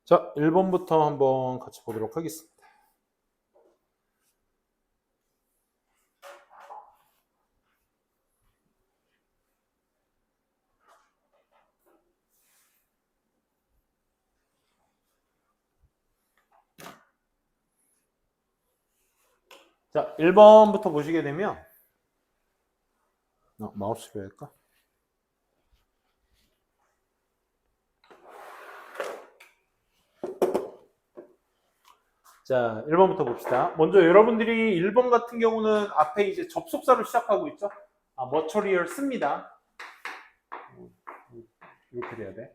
[SPEAKER 1] 자, 1번부터 한번 같이 보도록 하겠습니다. 자, 1번부터 보시게 되면 마우스로 할까? 자, 1번부터 봅시다. 먼저 여러분들이 1번 같은 경우는 앞에 이제 접속사로 시작하고 있죠? 머처리얼 씁니다. 이렇게 돼야 돼.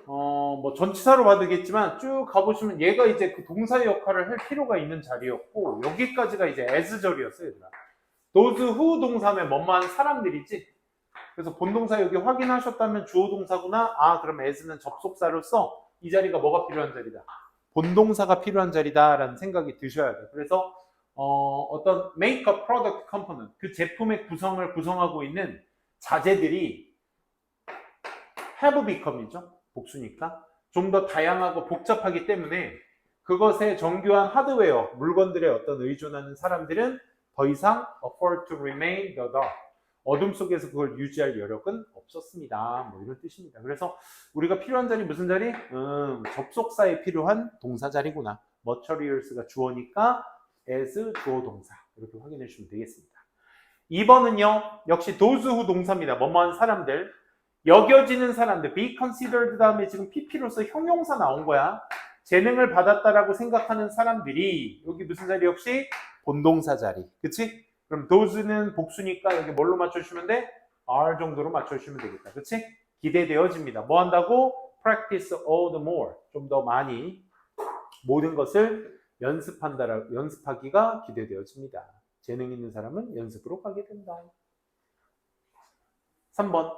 [SPEAKER 1] 뭐 전치사로 봐도겠지만 쭉 가보시면 얘가 이제 그 동사의 역할을 할 필요가 있는 자리였고 여기까지가 이제 as절이었어요, 얘들아. those who 동사면 뭐뭐한 사람들이지. 그래서 본동사 여기 확인하셨다면 주어 동사구나. 그럼 as는 접속사로서 이 자리가 뭐가 필요한 자리다? 본동사가 필요한 자리다라는 생각이 드셔야 돼요. 그래서 어떤 make a product component, 그 제품의 구성을 구성하고 있는 자재들이 have become이죠. 복수니까 좀 더 다양하고 복잡하기 때문에 그것에 정교한 하드웨어, 물건들의 어떤 의존하는 사람들은 더 이상 afford to remain the dark, 어둠 속에서 그걸 유지할 여력은 없었습니다. 뭐 이런 뜻입니다. 그래서 우리가 필요한 자리 무슨 자리? 접속사에 필요한 동사 자리구나. materials가 주어니까 as 주어 동사, 이렇게 확인해 주시면 되겠습니다. 2번은요 역시 those who 동사입니다. 뭐뭐한 사람들, 여겨지는 사람들, be considered 다음에 지금 pp로서 형용사 나온 거야. 재능을 받았다라고 생각하는 사람들이 여기 무슨 자리 역시 본동사 자리. 그치? 그럼 those는 복수니까 여기 뭘로 맞춰주시면 돼? are 정도로 맞춰주시면 되겠다. 그치? 기대되어집니다. 뭐 한다고? practice all the more. 좀 더 많이 모든 것을 연습하기가 기대되어집니다. 재능 있는 사람은 연습으로 가게 된다. 3번.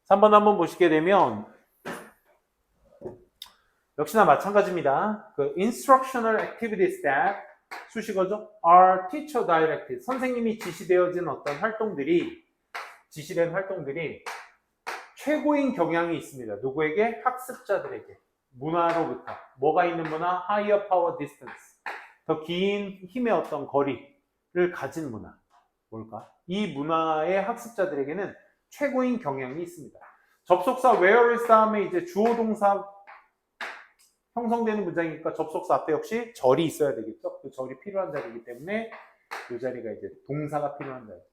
[SPEAKER 1] 한번 보시게 되면 역시나 마찬가지입니다. 그 instructional activities that 수식어죠. are teacher directed. 선생님이 지시된 활동들이 최고인 경향이 있습니다. 누구에게? 학습자들에게. 문화로부터. 뭐가 있는 문화? higher power distance. 더 긴 힘의 어떤 거리를 가진 문화. 뭘까? 이 문화의 학습자들에게는 최고인 경향이 있습니다. 접속사 where is 다음에 이제 주어 동사 형성되는 문장이니까 접속사 앞에 역시 절이 있어야 되겠죠. 그 절이 필요한 자리이기 때문에 이 자리가 이제 동사가 필요한 자리다.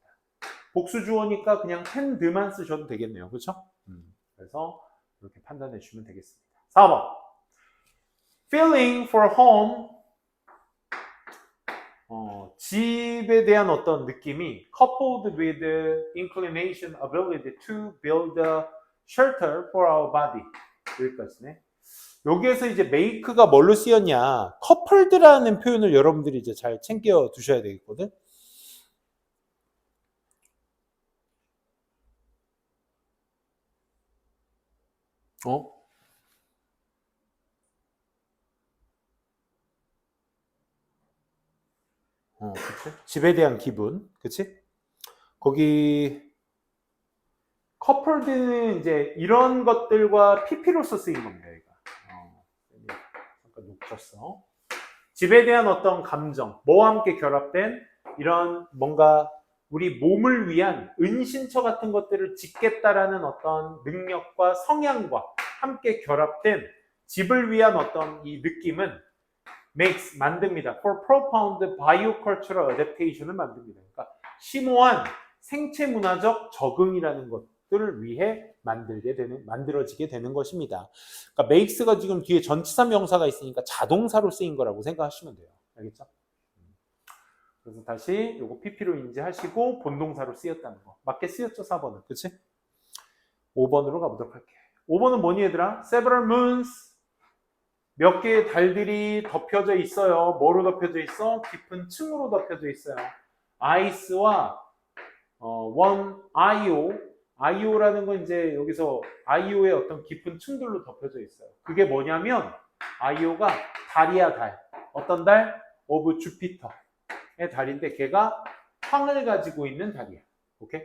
[SPEAKER 1] 복수 주어니까 그냥 tend만 쓰셔도 되겠네요. 그렇죠? 그래서 이렇게 판단해 주시면 되겠습니다. 4번. Feeling for home. 집에 대한 어떤 느낌이 coupled with the inclination, ability to build a shelter for our body. 여기까지네. 여기에서 이제 make가 뭘로 쓰였냐? coupled라는 표현을 여러분들이 이제 잘 챙겨 두셔야 되겠거든. 그치? 집에 대한 기분, 그치? 거기 couplед는 이제 이런 것들과 PP로서 쓰인 겁니다. 얘가. 잠깐 놓쳤어. 집에 대한 어떤 감정, 뭐와 함께 결합된 이런 뭔가 우리 몸을 위한 은신처 같은 것들을 짓겠다라는 어떤 능력과 성향과 함께 결합된 집을 위한 어떤 이 느낌은 makes, 만듭니다. For profound biocultural adaptation을 만듭니다. 그러니까 심오한 생체 문화적 적응이라는 것들을 위해 만들어지게 되는 것입니다. 그러니까 makes가 지금 뒤에 전치사 명사가 있으니까 자동사로 쓰인 거라고 생각하시면 돼요. 알겠죠? 그래서 다시 요거 PP로 인지하시고 본동사로 쓰였다는 거. 맞게 쓰였죠, 4번은. 그치? 5번으로 가보도록 할게요. 5번은 뭐니 얘들아? Several moons. 몇 개의 달들이 덮여져 있어요. 뭐로 덮여져 있어? 깊은 층으로 덮여져 있어요. 아이스와 원 아이오. 아이오라는 건 이제 여기서 아이오의 어떤 깊은 층들로 덮여져 있어요. 그게 뭐냐면 아이오가 달이야, 달. 어떤 달? 오브 주피터의 달인데 걔가 황을 가지고 있는 달이야. 오케이?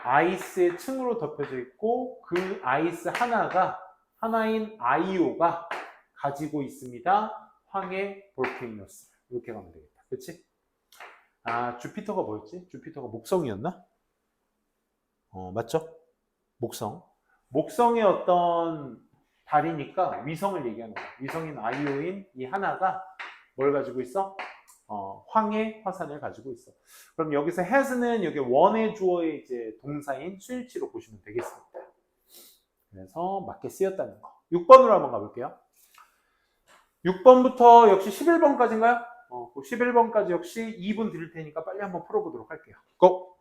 [SPEAKER 1] 아이스의 층으로 덮여져 있고 그 아이스 하나인 아이오가 가지고 있습니다. 황의 볼케이노스. 이렇게 가면 되겠다. 그렇지? 아, 주피터가 뭐였지? 주피터가 목성이었나? 맞죠? 목성의 어떤 달이니까 위성을 얘기하는 거야. 위성인 아이오인 이 하나가 뭘 가지고 있어? 황의 화산을 가지고 있어. 그럼 여기서 has는 여기 원의 주어의 이제 동사인 수일치로 보시면 되겠습니다. 그래서 맞게 쓰였다는 거. 6번으로 한번 가볼게요. 6번부터 역시 11번까지인가요? 11번까지 역시 2분 드릴 테니까 빨리 한번 풀어보도록 할게요. 고!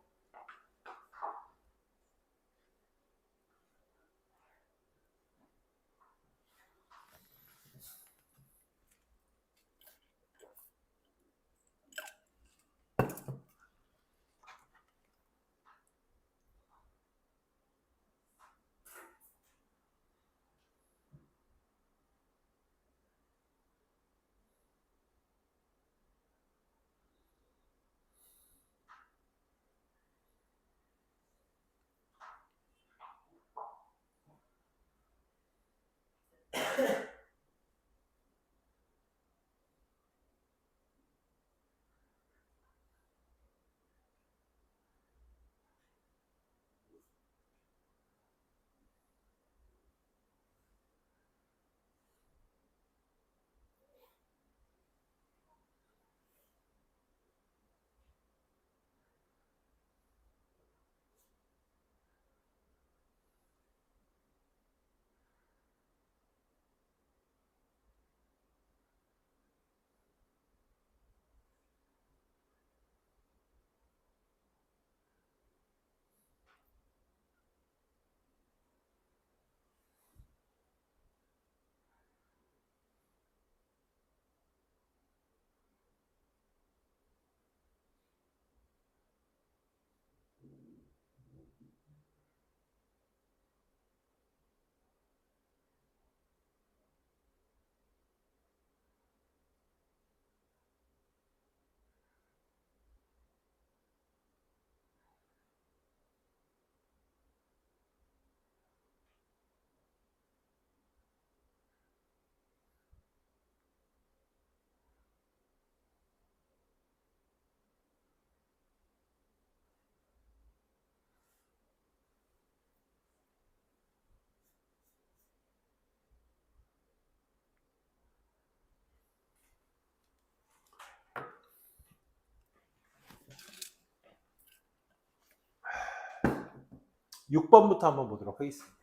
[SPEAKER 1] 6번부터 한번 보도록 하겠습니다.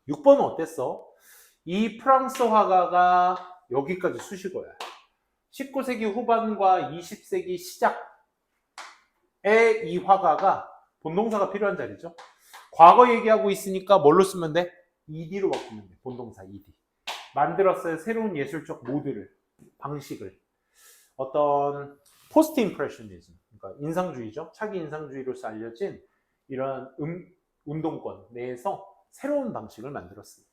[SPEAKER 1] 6번은 어땠어? 이 프랑스 화가가 여기까지 수식어야. 19세기 후반과 20세기 시작에 이 화가가 본동사가 필요한 자리죠. 과거 얘기하고 있으니까 뭘로 쓰면 돼? ED로 바꾸면 돼. 본동사 ED. 만들었어요. 새로운 예술적 모드를, 방식을. 어떤 포스트 임프레셔니즘, 그러니까 인상주의죠. 차기 인상주의로서 알려진 이러한 운동권 내에서 새로운 방식을 만들었습니다.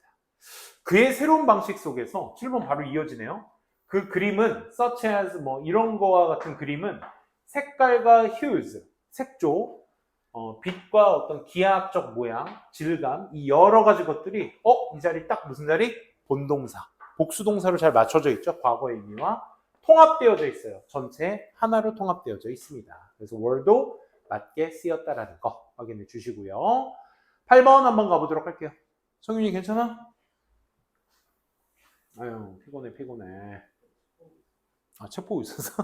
[SPEAKER 1] 그의 새로운 방식 속에서 7번 바로 이어지네요. 그 그림은 such as 뭐 이런 거와 같은 그림은 색깔과 hues, 색조, 빛과 어떤 기하학적 모양, 질감, 이 여러 가지 것들이 이 자리 딱 무슨 자리? 본동사, 복수동사로 잘 맞춰져 있죠. 과거의 의미와 통합되어져 있어요. 전체 하나로 통합되어져 있습니다. 그래서 word도 맞게 쓰였다라는 거 확인해 주시고요. 8번 한번 가보도록 할게요. 성윤이 괜찮아? 아유 피곤해. 아 책 보고 있어서.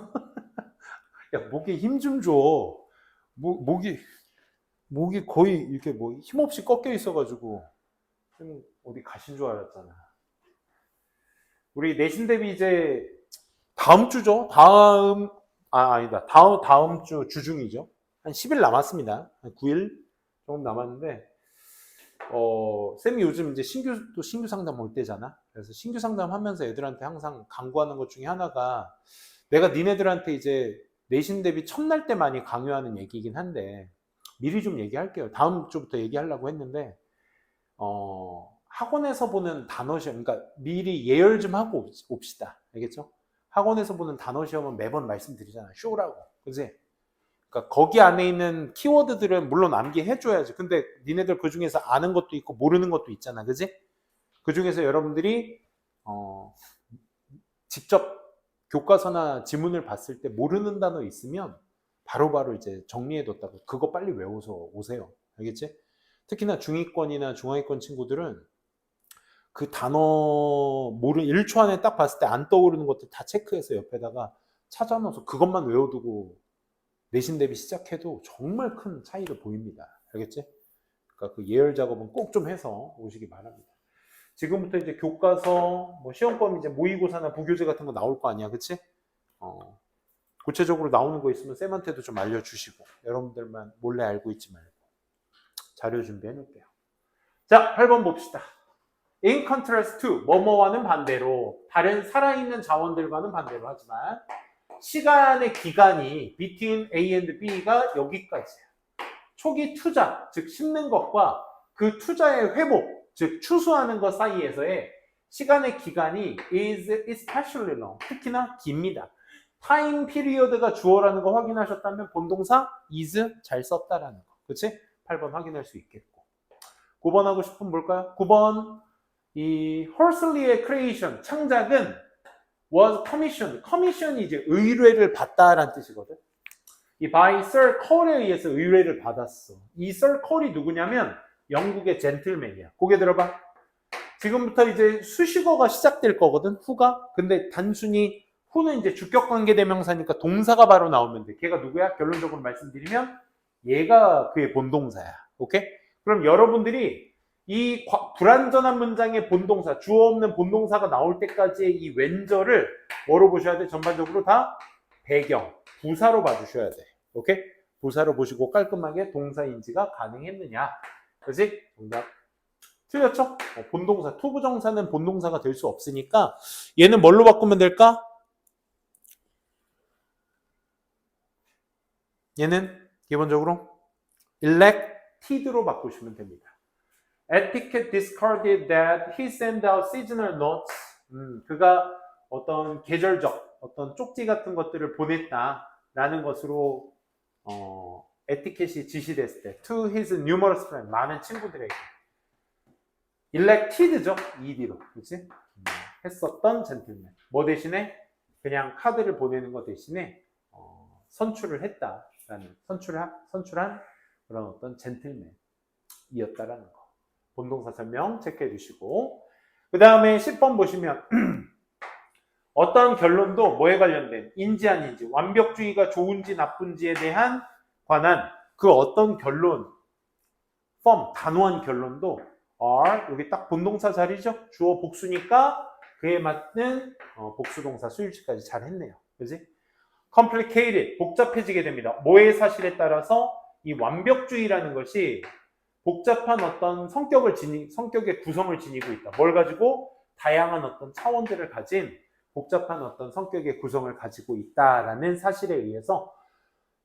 [SPEAKER 1] 야 목에 힘 좀 줘. 목이 거의 이렇게 뭐 힘없이 꺾여 있어가지고 좀 어디 가신 줄 알았잖아. 우리 내신 대비 이제 다음 주죠. 아니다. 다음 주 주중이죠. 한 10일 남았습니다. 한 9일 정도 남았는데, 쌤이 요즘 이제 신규 상담 올 때잖아. 그래서 신규 상담 하면서 애들한테 항상 강구하는 것 중에 하나가 내가 니네들한테 이제 내신 대비 첫날 때 많이 강요하는 얘기이긴 한데, 미리 좀 얘기할게요. 다음 주부터 얘기하려고 했는데, 학원에서 보는 단어 시험, 그러니까 미리 예열 좀 하고 옵시다. 알겠죠? 학원에서 보는 단어 시험은 매번 말씀드리잖아요. 쇼라고. 그지? 그러니까 거기 안에 있는 키워드들은 물론 암기해줘야지. 근데 니네들 그 중에서 아는 것도 있고 모르는 것도 있잖아. 그지? 그 중에서 여러분들이, 직접 교과서나 지문을 봤을 때 모르는 단어 있으면 바로바로 이제 정리해뒀다고 그거 빨리 외워서 오세요. 알겠지? 특히나 중위권이나 중하위권 친구들은 그 단어 1초 안에 딱 봤을 때 안 떠오르는 것들 다 체크해서 옆에다가 찾아놔서 그것만 외워두고 내신 대비 시작해도 정말 큰 차이를 보입니다. 알겠지? 그러니까 그 예열 작업은 꼭 좀 해서 오시기 바랍니다. 지금부터 이제 교과서, 뭐 시험범위 이제 모의고사나 부교재 같은 거 나올 거 아니야, 그치? 구체적으로 나오는 거 있으면 쌤한테도 좀 알려주시고 여러분들만 몰래 알고 있지 말고 자료 준비해 놓을게요. 자, 8번 봅시다. In contrast to, 뭐뭐와는 반대로, 다른 살아있는 자원들과는 반대로 하지만 시간의 기간이 between A and B가 여기까지예요. 초기 투자, 즉 심는 것과 그 투자의 회복, 즉 추수하는 것 사이에서의 시간의 기간이 is especially long, 특히나 깁니다. 타임 피리어드가 주어라는 거 확인하셨다면 본동사 is 잘 썼다라는 거. 그치? 8번 확인할 수 있겠고. 9번 하고 싶으면 뭘까요? 9번 이 헐슬리의 creation, 창작은 was commissioned. commission이 이제 의뢰를 받다라는 뜻이거든. 이 by Sir Cole에 의해서 의뢰를 받았어. 이 Sir Cole이 누구냐면 영국의 젠틀맨이야. 고개 들어봐. 지금부터 이제 수식어가 시작될 거거든, 후가. 근데 단순히 후는 이제 주격관계 대명사니까 동사가 바로 나오면 돼. 걔가 누구야? 결론적으로 말씀드리면 얘가 그의 본동사야. 오케이? 그럼 여러분들이 이 불완전한 문장의 본동사, 주어 없는 본동사가 나올 때까지의 이 왼절을 뭐로 보셔야 돼? 전반적으로 다 배경, 부사로 봐주셔야 돼. 오케이? 부사로 보시고 깔끔하게 동사인지가 가능했느냐. 그지? 정답. 틀렸죠? 본동사, 투부정사는 본동사가 될 수 없으니까 얘는 뭘로 바꾸면 될까? 얘는 기본적으로 elected로 바꾸시면 됩니다. Etiquette discarded that he sent out seasonal notes. 그가 어떤 계절적, 어떤 쪽지 같은 것들을 보냈다라는 것으로 에티켓이 지시됐을 때 to his numerous friends, 많은 친구들에게 elected죠? ED로. 그치? 했었던 젠틀맨. 뭐 대신에? 그냥 카드를 보내는 것 대신에 선출을 했다라는, 선출한 그런 어떤 젠틀맨이었다라는 거. 본동사 설명 체크해 주시고, 그 다음에 10번 보시면 어떤 결론도 뭐에 관련된, 인지 아닌지, 완벽주의가 좋은지 나쁜지에 대한 관한 그 어떤 결론, firm, 단호한 결론도 are, 여기 딱 본동사 자리죠? 주어 복수니까 그에 맞는 복수동사 수일치까지 잘 했네요. 그지? complicated, 복잡해지게 됩니다. 뭐의 사실에 따라서 이 완벽주의라는 것이 복잡한 어떤 성격의 구성을 지니고 있다. 뭘 가지고? 다양한 어떤 차원들을 가진 복잡한 어떤 성격의 구성을 가지고 있다라는 사실에 의해서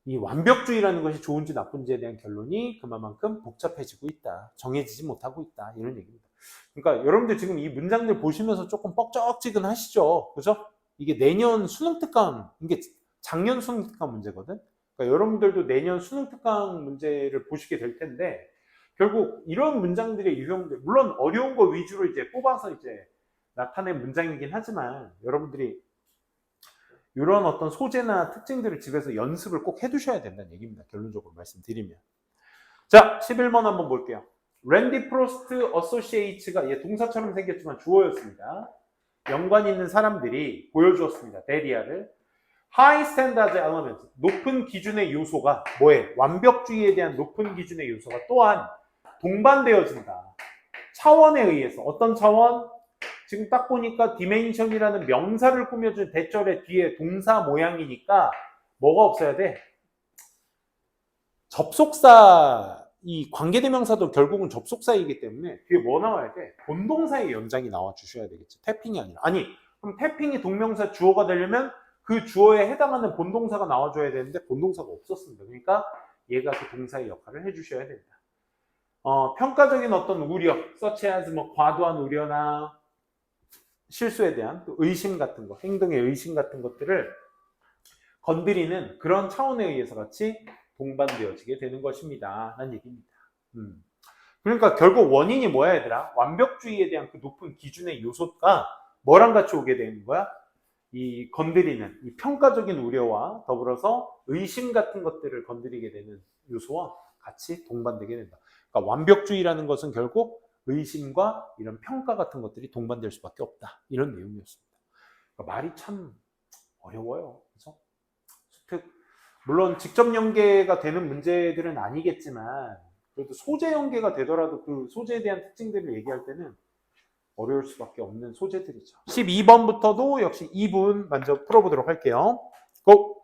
[SPEAKER 1] 이 완벽주의라는 것이 좋은지 나쁜지에 대한 결론이 그만큼 복잡해지고 있다. 정해지지 못하고 있다. 이런 얘기입니다. 그러니까 여러분들 지금 이 문장들 보시면서 조금 뻑적지근하시죠? 그죠? 이게 내년 수능 특강, 이게 작년 수능 특강 문제거든? 그러니까 여러분들도 내년 수능 특강 문제를 보시게 될 텐데, 결국 이런 문장들의 유형들, 물론 어려운 거 위주로 이제 뽑아서 이제 나타낸 문장이긴 하지만, 여러분들이 이런 어떤 소재나 특징들을 집에서 연습을 꼭 해두셔야 된다는 얘기입니다. 결론적으로 말씀드리면. 자, 11번 한번 볼게요. 랜디 프로스트 어소시에이츠가 동사처럼 생겼지만 주어였습니다. 연관 있는 사람들이 보여주었습니다. 데리아를. High standard element, 높은 기준의 요소가 뭐에? 완벽주의에 대한 높은 기준의 요소가 또한 동반되어진다. 차원에 의해서. 어떤 차원? 지금 딱 보니까 dimension이라는 명사를 꾸며준 대절의 뒤에 동사 모양이니까 뭐가 없어야 돼? 접속사, 이 관계대명사도 결국은 접속사이기 때문에 뒤에 뭐 나와야 돼? 본동사의 연장이 나와 주셔야 되겠지. 태핑이 아니라. 아니, 그럼 태핑이 동명사 주어가 되려면 그 주어에 해당하는 본동사가 나와줘야 되는데 본동사가 없었습니다. 그러니까 얘가 그 동사의 역할을 해주셔야 된다. 평가적인 어떤 우려, such as 뭐 과도한 우려나 실수에 대한 또 의심 같은 거, 행동의 의심 같은 것들을 건드리는 그런 차원에 의해서 같이 동반되어지게 되는 것입니다. 라는 얘기입니다. 그러니까 결국 원인이 뭐야 얘들아? 완벽주의에 대한 그 높은 기준의 요소가 뭐랑 같이 오게 되는 거야? 이 건드리는 이 평가적인 우려와 더불어서 의심 같은 것들을 건드리게 되는 요소와 같이 동반되게 된다. 그러니까 완벽주의라는 것은 결국 의심과 이런 평가 같은 것들이 동반될 수밖에 없다. 이런 내용이었습니다. 그러니까 말이 참 어려워요. 그래서 물론 직접 연계가 되는 문제들은 아니겠지만 그래도 소재 연계가 되더라도 그 소재에 대한 특징들을 얘기할 때는 어려울 수밖에 없는 소재들이죠. 12번부터도 역시 2분 먼저 풀어보도록 할게요. 고!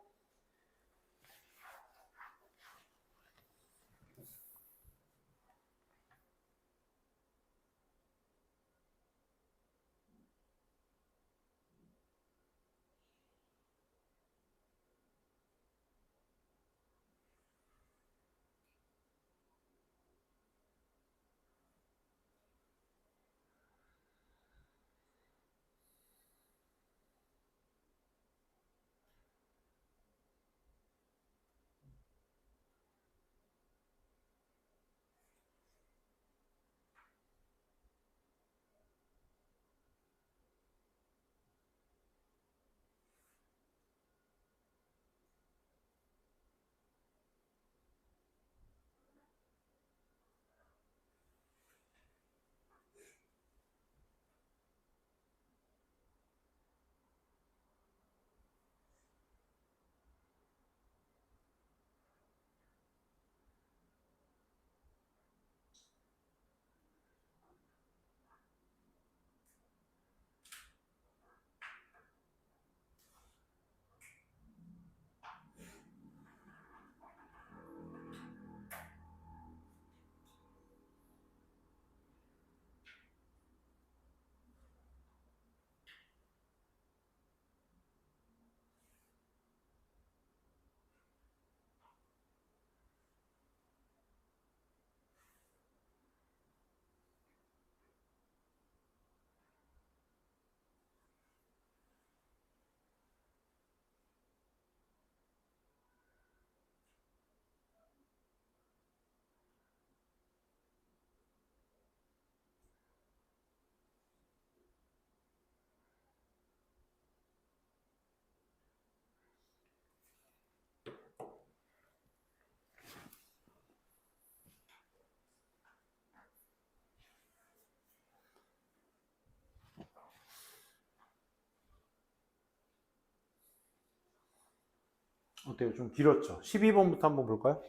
[SPEAKER 1] 어때요? 좀 길었죠? 12번부터 한번 볼까요?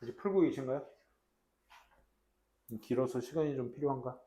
[SPEAKER 1] 아직 풀고 계신가요? 길어서 시간이 좀 필요한가?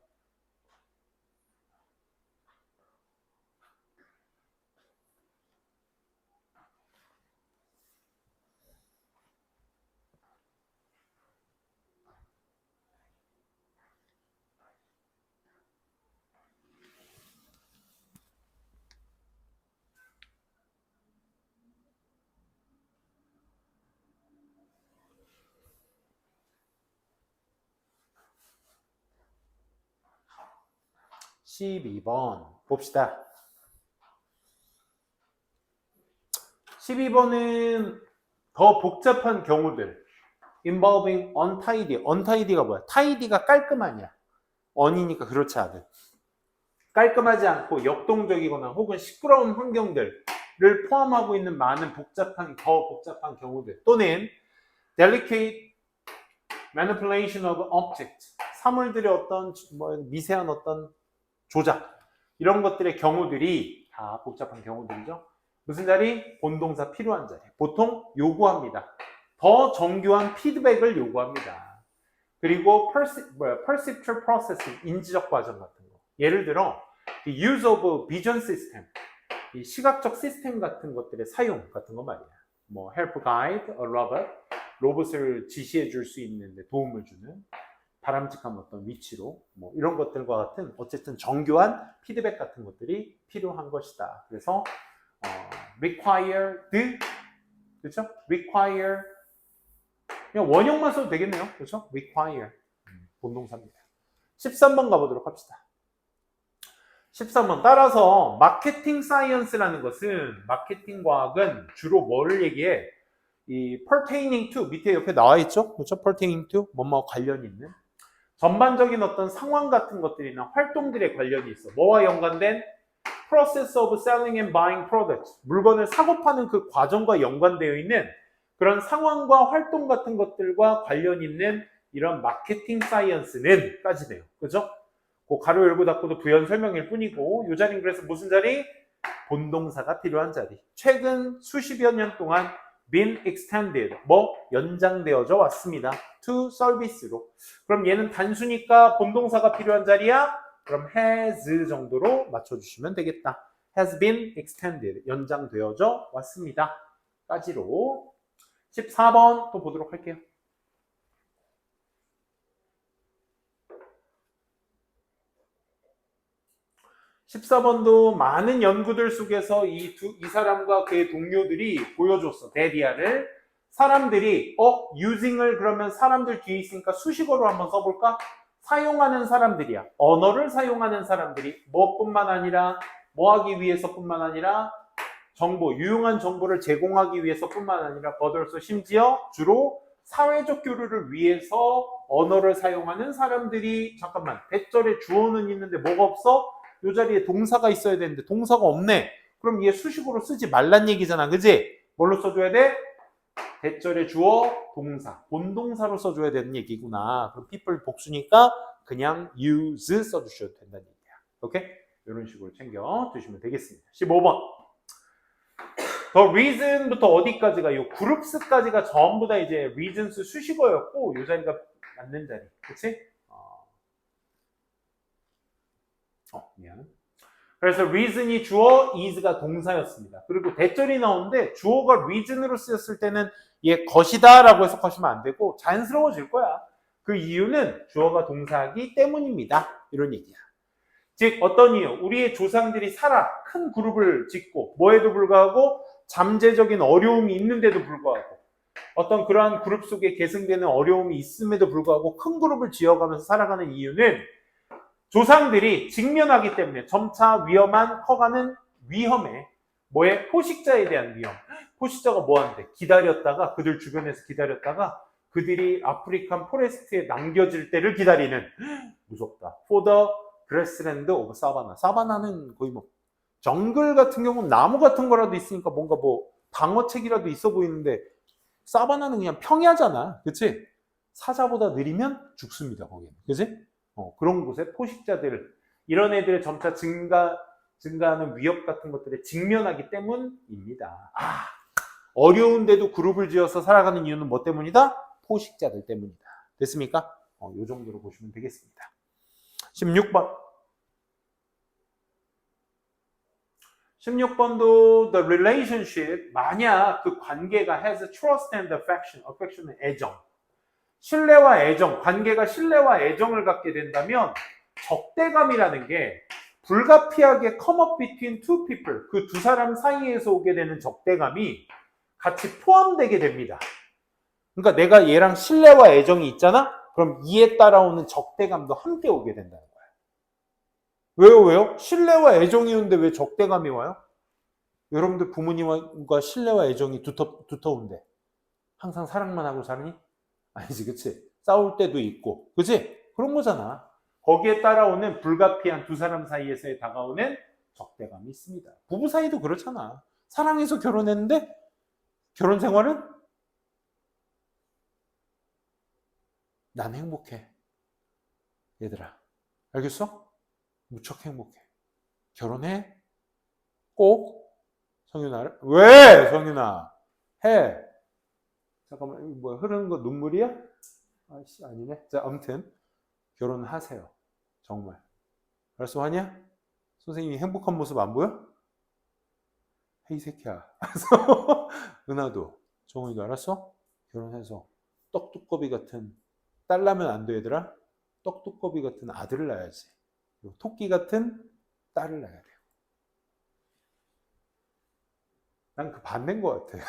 [SPEAKER 1] (12번) 봅시다. 12번은 더 복잡한 경우들 involving untidy. untidy가 뭐야? tidy가 깔끔하냐? un이니까 그렇지 않은. 깔끔하지 않고 역동적이거나 혹은 시끄러운 환경들을 포함하고 있는 많은 더 복잡한 경우들 또는 delicate manipulation of object. 사물들의 어떤 미세한 어떤 조작. 이런 것들의 경우들이 다 복잡한 경우들이죠. 무슨 자리? 본동사 필요한 자리. 보통 요구합니다. 더 정교한 피드백을 요구합니다. 그리고 perceptual processing, 인지적 과정 같은 거. 예를 들어 use of vision system, 이 시각적 시스템 같은 것들의 사용 같은 거 말이야. 뭐 help guide a robot, 로봇을 지시해 줄 수 있는 데 도움을 주는 바람직한 어떤 위치로 뭐 이런 것들과 같은 어쨌든 정교한 피드백 같은 것들이 필요한 것이다. 그래서 required, 그렇죠? require, 그냥 원형만 써도 되겠네요. 그렇죠? require, 본동사입니다. 13번 가보도록 합시다. 13번 따라서 마케팅 사이언스라는 것은, 마케팅 과학은 주로 뭐를 얘기해? 이 pertaining to, 밑에 옆에 나와 있죠? 그렇죠? pertaining to, 뭐뭐 관련 있는 전반적인 어떤 상황 같은 것들이나 활동들에 관련이 있어. 뭐와 연관된? process of selling and buying products. 물건을 사고 파는 그 과정과 연관되어 있는 그런 상황과 활동 같은 것들과 관련 있는 이런 마케팅 사이언스는 까지네요. 그죠? 그 가로 열고 닫고도 부연 설명일 뿐이고, 이 자리는 그래서 무슨 자리? 본동사가 필요한 자리. 최근 수십여 년 동안 been extended, 연장되어져 왔습니다. to service로. 그럼 얘는 단수니까 본동사가 필요한 자리야? 그럼 has 정도로 맞춰주시면 되겠다. has been extended, 연장되어져 왔습니다. 까지로. 14번 또 보도록 할게요. 14번도 많은 연구들 속에서 이 사람과 그의 동료들이 보여줬어. 데디아를. 사람들이 using을 그러면 사람들 뒤에 있으니까 수식어로 한번 써볼까? 사용하는 사람들이야. 언어를 사용하는 사람들이 뭐뿐만 아니라 뭐하기 위해서뿐만 아니라 유용한 정보를 제공하기 위해서뿐만 아니라 버들서 심지어 주로 사회적 교류를 위해서 언어를 사용하는 사람들이, 잠깐만, 대절에 주어는 있는데 뭐가 없어? 이 자리에 동사가 있어야 되는데 동사가 없네. 그럼 얘 수식어로 쓰지 말란 얘기잖아. 그지? 뭘로 써줘야 돼? 대절에 주어, 동사, 본동사로 써줘야 되는 얘기구나. 그럼 people 복수니까 그냥 use 써주셔도 된다는 얘기야. 오케이? 이런 식으로 챙겨 두시면 되겠습니다. 15번. The reason부터 어디까지가, 요 groups까지가 전부 다 이제 reasons 수식어였고, 요 자리가 맞는 자리. 그치? 미안. 그래서 reason이 주어, is가 동사였습니다. 그리고 대절이 나오는데 주어가 reason으로 쓰였을 때는 얘 것이다 라고 해석하시면 안 되고 자연스러워질 거야. 그 이유는 주어가 동사이기 때문입니다. 이런 얘기야. 즉 어떤 이유? 우리의 조상들이 큰 그룹을 짓고 뭐에도 불구하고 잠재적인 어려움이 있는데도 불구하고 어떤 그러한 그룹 속에 계승되는 어려움이 있음에도 불구하고 큰 그룹을 지어가면서 살아가는 이유는 조상들이 직면하기 때문에 점차 커가는 위험에, 포식자에 대한 위험. 포식자가 뭐한대? 기다렸다가, 그들 주변에서 기다렸다가 그들이 아프리칸 포레스트에 남겨질 때를 기다리는, 무섭다. For the grassland of savanna. 사바나는 거의 정글 같은 경우는 나무 같은 거라도 있으니까 뭔가 방어책이라도 있어 보이는데 사바나는 그냥 평야잖아. 그치? 사자보다 느리면 죽습니다, 거기는. 그치? 그런 곳에 포식자들, 이런 애들의 점차 증가하는 위협 같은 것들에 직면하기 때문입니다. 어려운데도 그룹을 지어서 살아가는 이유는 뭐 때문이다? 포식자들 때문이다. 됐습니까? 이 정도로 보시면 되겠습니다. 16번. 16번도 the relationship, 만약 그 관계가 has trust and affection, affection은 애정, 신뢰와 애정, 관계가 신뢰와 애정을 갖게 된다면 적대감이라는 게 불가피하게 come up between two people, 그 두 사람 사이에서 오게 되는 적대감이 같이 포함되게 됩니다. 그러니까 내가 얘랑 신뢰와 애정이 있잖아? 그럼 이에 따라오는 적대감도 함께 오게 된다는 거예요. 왜요? 신뢰와 애정이 오는데 왜 적대감이 와요? 여러분들 부모님과 신뢰와 애정이 두터운데 항상 사랑만 하고 사니? 아니지, 그치? 싸울 때도 있고, 그치? 그런 거잖아. 거기에 따라오는 불가피한 두 사람 사이에서의 다가오는 적대감이 있습니다. 부부 사이도 그렇잖아. 사랑해서 결혼했는데 결혼 생활은 난 행복해. 얘들아, 알겠어? 무척 행복해. 결혼해? 꼭? 성윤아, 왜? 성윤아, 해. 잠깐만, 이거 뭐야? 흐르는 거 눈물이야? 아씨, 아니네. 자, 아무튼 결혼하세요. 정말. 알았어, 하냐? 선생님이 행복한 모습 안 보여? 헤이 새끼야. 그래서 은하도, 정훈이도 알았어? 결혼해서 떡두꺼비 같은 딸 낳으면 안 돼, 얘들아. 떡두꺼비 같은 아들을 낳아야지. 토끼 같은 딸을 낳아야 돼. 난 그 반대인 것 같아.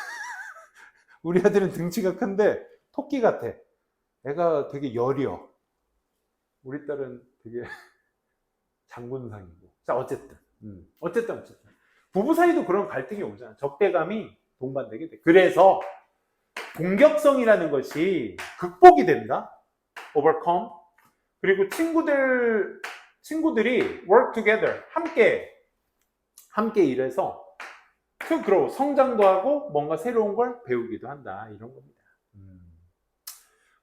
[SPEAKER 1] 우리 아들은 등치가 큰데 토끼 같아. 애가 되게 여려. 우리 딸은 되게 장군상이고. 자, 어쨌든. 부부 사이도 그런 갈등이 오잖아. 적대감이 동반되게 돼. 그래서 공격성이라는 것이 극복이 된다. overcome. 그리고 친구들이 work together. 함께 일해서 to grow. 성장도 하고 뭔가 새로운 걸 배우기도 한다. 이런 겁니다.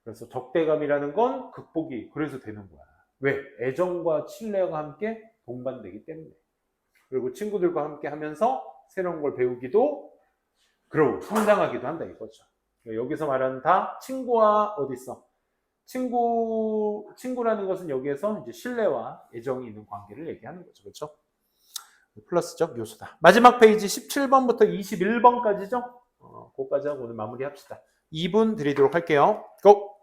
[SPEAKER 1] 그래서 적대감이라는 건 극복이 그래서 되는 거야. 왜? 애정과 신뢰가 함께 동반되기 때문에. 그리고 친구들과 함께 하면서 새로운 걸 배우기도, 그리고 성장하기도 한다 이거죠. 여기서 말하는 다 친구와 어디 있어? 친구라는 것은 여기에서 이제 신뢰와 애정이 있는 관계를 얘기하는 거죠. 그렇죠? 플러스적 요소다. 마지막 페이지 17번부터 21번까지죠? 그거까지 하고 오늘 마무리합시다. 2분 드리도록 할게요. 고!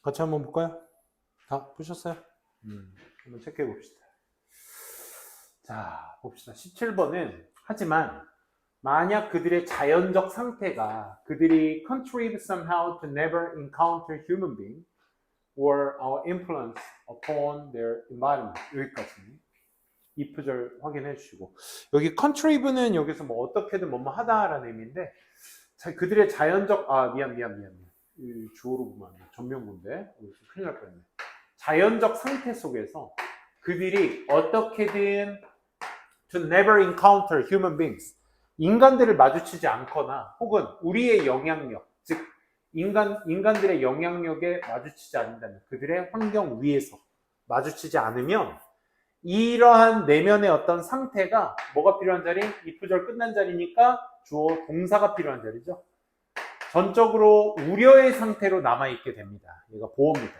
[SPEAKER 1] 같이 한번 볼까요? 다 보셨어요? 한번 체크해 봅시다. 자, 봅시다. 17번은 하지만 만약 그들의 자연적 상태가 그들이 contribute somehow to never encounter human being or our influence upon their environment. 여기까지. if절 확인해 주시고 여기 contribute는 여기서 뭐 어떻게든 뭐뭐 하다라는 의미인데 그들의 자연적 미안 이 주어로 보면 전면부인데 큰일 날 뻔했네. 자연적 상태 속에서 그들이 어떻게든 to never encounter human beings 인간들을 마주치지 않거나 혹은 우리의 영향력 즉 인간들의 영향력에 마주치지 않는다면 그들의 환경 위에서 마주치지 않으면 이러한 내면의 어떤 상태가 뭐가 필요한 자리? if절 끝난 자리니까 주어 동사가 필요한 자리죠. 전적으로 우려의 상태로 남아있게 됩니다. 얘가 보호입니다.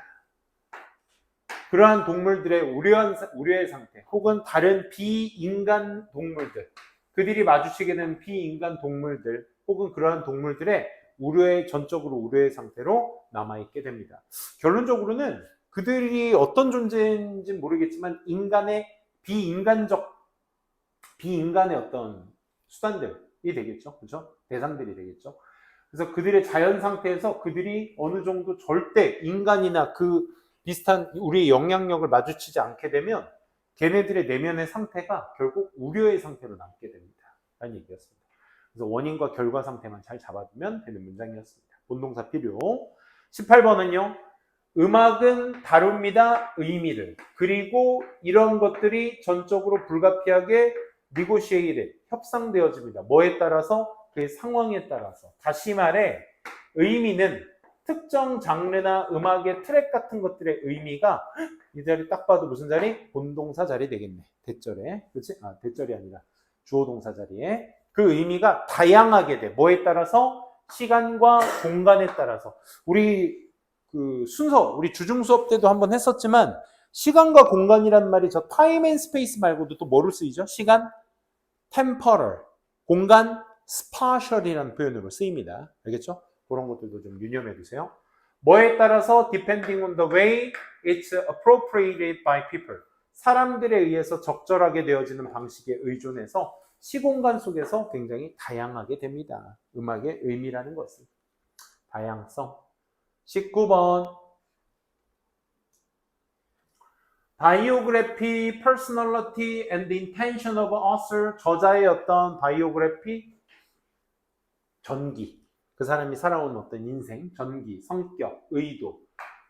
[SPEAKER 1] 그러한 동물들의 우려의 상태 혹은 다른 비인간 동물들 그들이 마주치게 되는 비인간 동물들 혹은 그러한 동물들의 전적으로 우려의 상태로 남아있게 됩니다. 결론적으로는 그들이 어떤 존재인지 모르겠지만 비인간의 어떤 수단들이 되겠죠. 그렇죠? 대상들이 되겠죠. 그래서 그들의 자연 상태에서 그들이 어느 정도 절대 인간이나 그 비슷한 우리의 영향력을 마주치지 않게 되면 걔네들의 내면의 상태가 결국 우려의 상태로 남게 됩니다. 라는 얘기였습니다. 그래서 원인과 결과 상태만 잘 잡아두면 되는 문장이었습니다. 본동사 필요. 18번은요. 음악은 다룹니다. 의미를. 그리고 이런 것들이 전적으로 불가피하게 negotiated, 협상되어집니다. 뭐에 따라서? 그 상황에 따라서. 다시 말해 의미는 특정 장르나 음악의 트랙 같은 것들의 의미가 이 자리 딱 봐도 무슨 자리? 본동사 자리 되겠네. 대절에. 그렇지? 대절이 아니라 주어 동사 자리에. 그 의미가 다양하게 돼. 뭐에 따라서? 시간과 공간에 따라서. 우리 우리 주중 수업 때도 한번 했었지만 시간과 공간이란 말이 저 time and space 말고도 또 뭐로 쓰이죠? 시간, temporal, 공간, spatial이라는 표현으로 쓰입니다. 알겠죠? 그런 것들도 좀 유념해 두세요. 뭐에 따라서 depending on the way it's appropriated by people. 사람들에 의해서 적절하게 되어지는 방식에 의존해서 시공간 속에서 굉장히 다양하게 됩니다. 음악의 의미라는 것은. 다양성. 19번 biography, personality and the intention of author 저자의 어떤 biography 전기 그 사람이 살아온 어떤 인생, 전기, 성격, 의도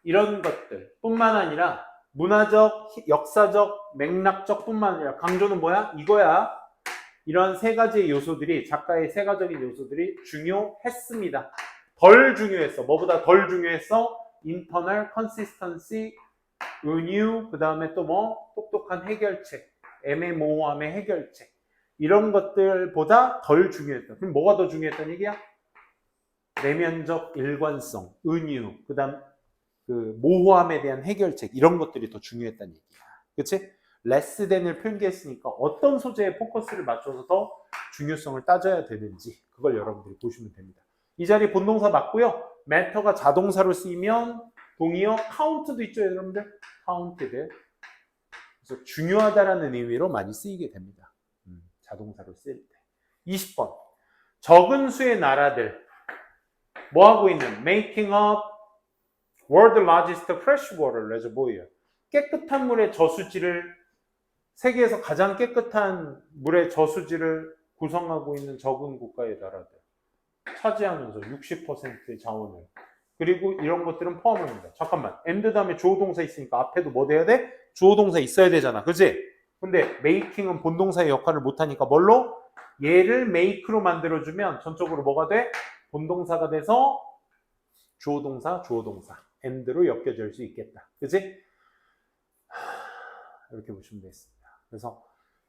[SPEAKER 1] 이런 것들 뿐만 아니라 문화적, 역사적, 맥락적 뿐만 아니라 강조는 뭐야? 이거야. 이런 세 가지의 요소들이 작가의 세 가지의 요소들이 중요했습니다. 덜 중요했어. 뭐보다 덜 중요했어? internal consistency, 은유, 그 다음에 또 뭐? 똑똑한 해결책, 애매모호함의 해결책 이런 것들보다 덜 중요했다. 그럼 뭐가 더 중요했다는 얘기야? 내면적 일관성, 은유, 그 다음 그 모호함에 대한 해결책 이런 것들이 더 중요했다는 얘기야. 그치? less than을 표기했으니까 어떤 소재에 포커스를 맞춰서 더 중요성을 따져야 되는지 그걸 여러분들이 보시면 됩니다. 이 자리 본동사 맞고요. matter가 자동사로 쓰이면 동의어 count도 있죠, 여러분들? counted. 그래서 중요하다라는 의미로 많이 쓰이게 됩니다. 자동사로 쓰일 때. 20번. 적은 수의 나라들. 뭐 하고 있는? Making up world largest freshwater reservoir. 깨끗한 물의 저수지를 세계에서 가장 깨끗한 물의 저수지를 구성하고 있는 적은 국가의 나라들. 차지하면서 60%의 자원을. 그리고 이런 것들은 포함합니다. 잠깐만. and 다음에 주어 동사 있으니까 앞에도 뭐 돼야 돼? 주어 동사 있어야 되잖아. 그치? 근데 making은 본동사의 역할을 못하니까 뭘로? 얘를 make로 만들어주면 전적으로 뭐가 돼? 본동사가 돼서 주어 동사, and로 엮여질 수 있겠다. 그치? 이렇게 보시면 되겠습니다. 그래서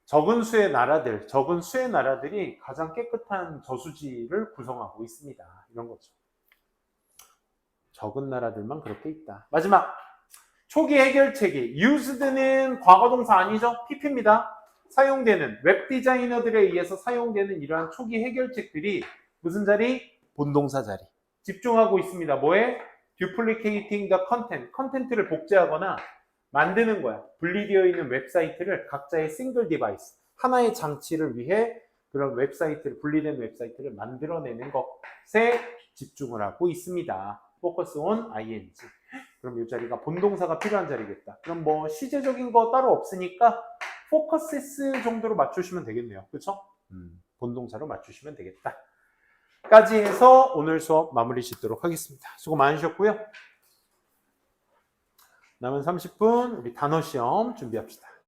[SPEAKER 1] 적은 수의 나라들이 가장 깨끗한 저수지를 구성하고 있습니다. 이런 거죠. 적은 나라들만 그렇게 있다. 마지막 초기 해결책이 used는 과거동사 아니죠? pp입니다. 사용되는 웹 디자이너들에 의해서 사용되는 이러한 초기 해결책들이 무슨 자리? 본동사 자리. 집중하고 있습니다. 뭐에? duplicating the content. 컨텐츠를 복제하거나 만드는 거야. 분리되어 있는 웹사이트를 각자의 싱글 디바이스, 하나의 장치를 위해 그런 웹사이트를, 분리된 웹사이트를 만들어내는 것에 집중을 하고 있습니다. focus on ing. 그럼 이 자리가 본동사가 필요한 자리겠다. 그럼 뭐 시제적인 거 따로 없으니까 focuses 정도로 맞추시면 되겠네요. 그쵸? 본동사로 맞추시면 되겠다. 까지 해서 오늘 수업 마무리 짓도록 하겠습니다. 수고 많으셨고요. 남은 30분 우리 단어 시험 준비합시다.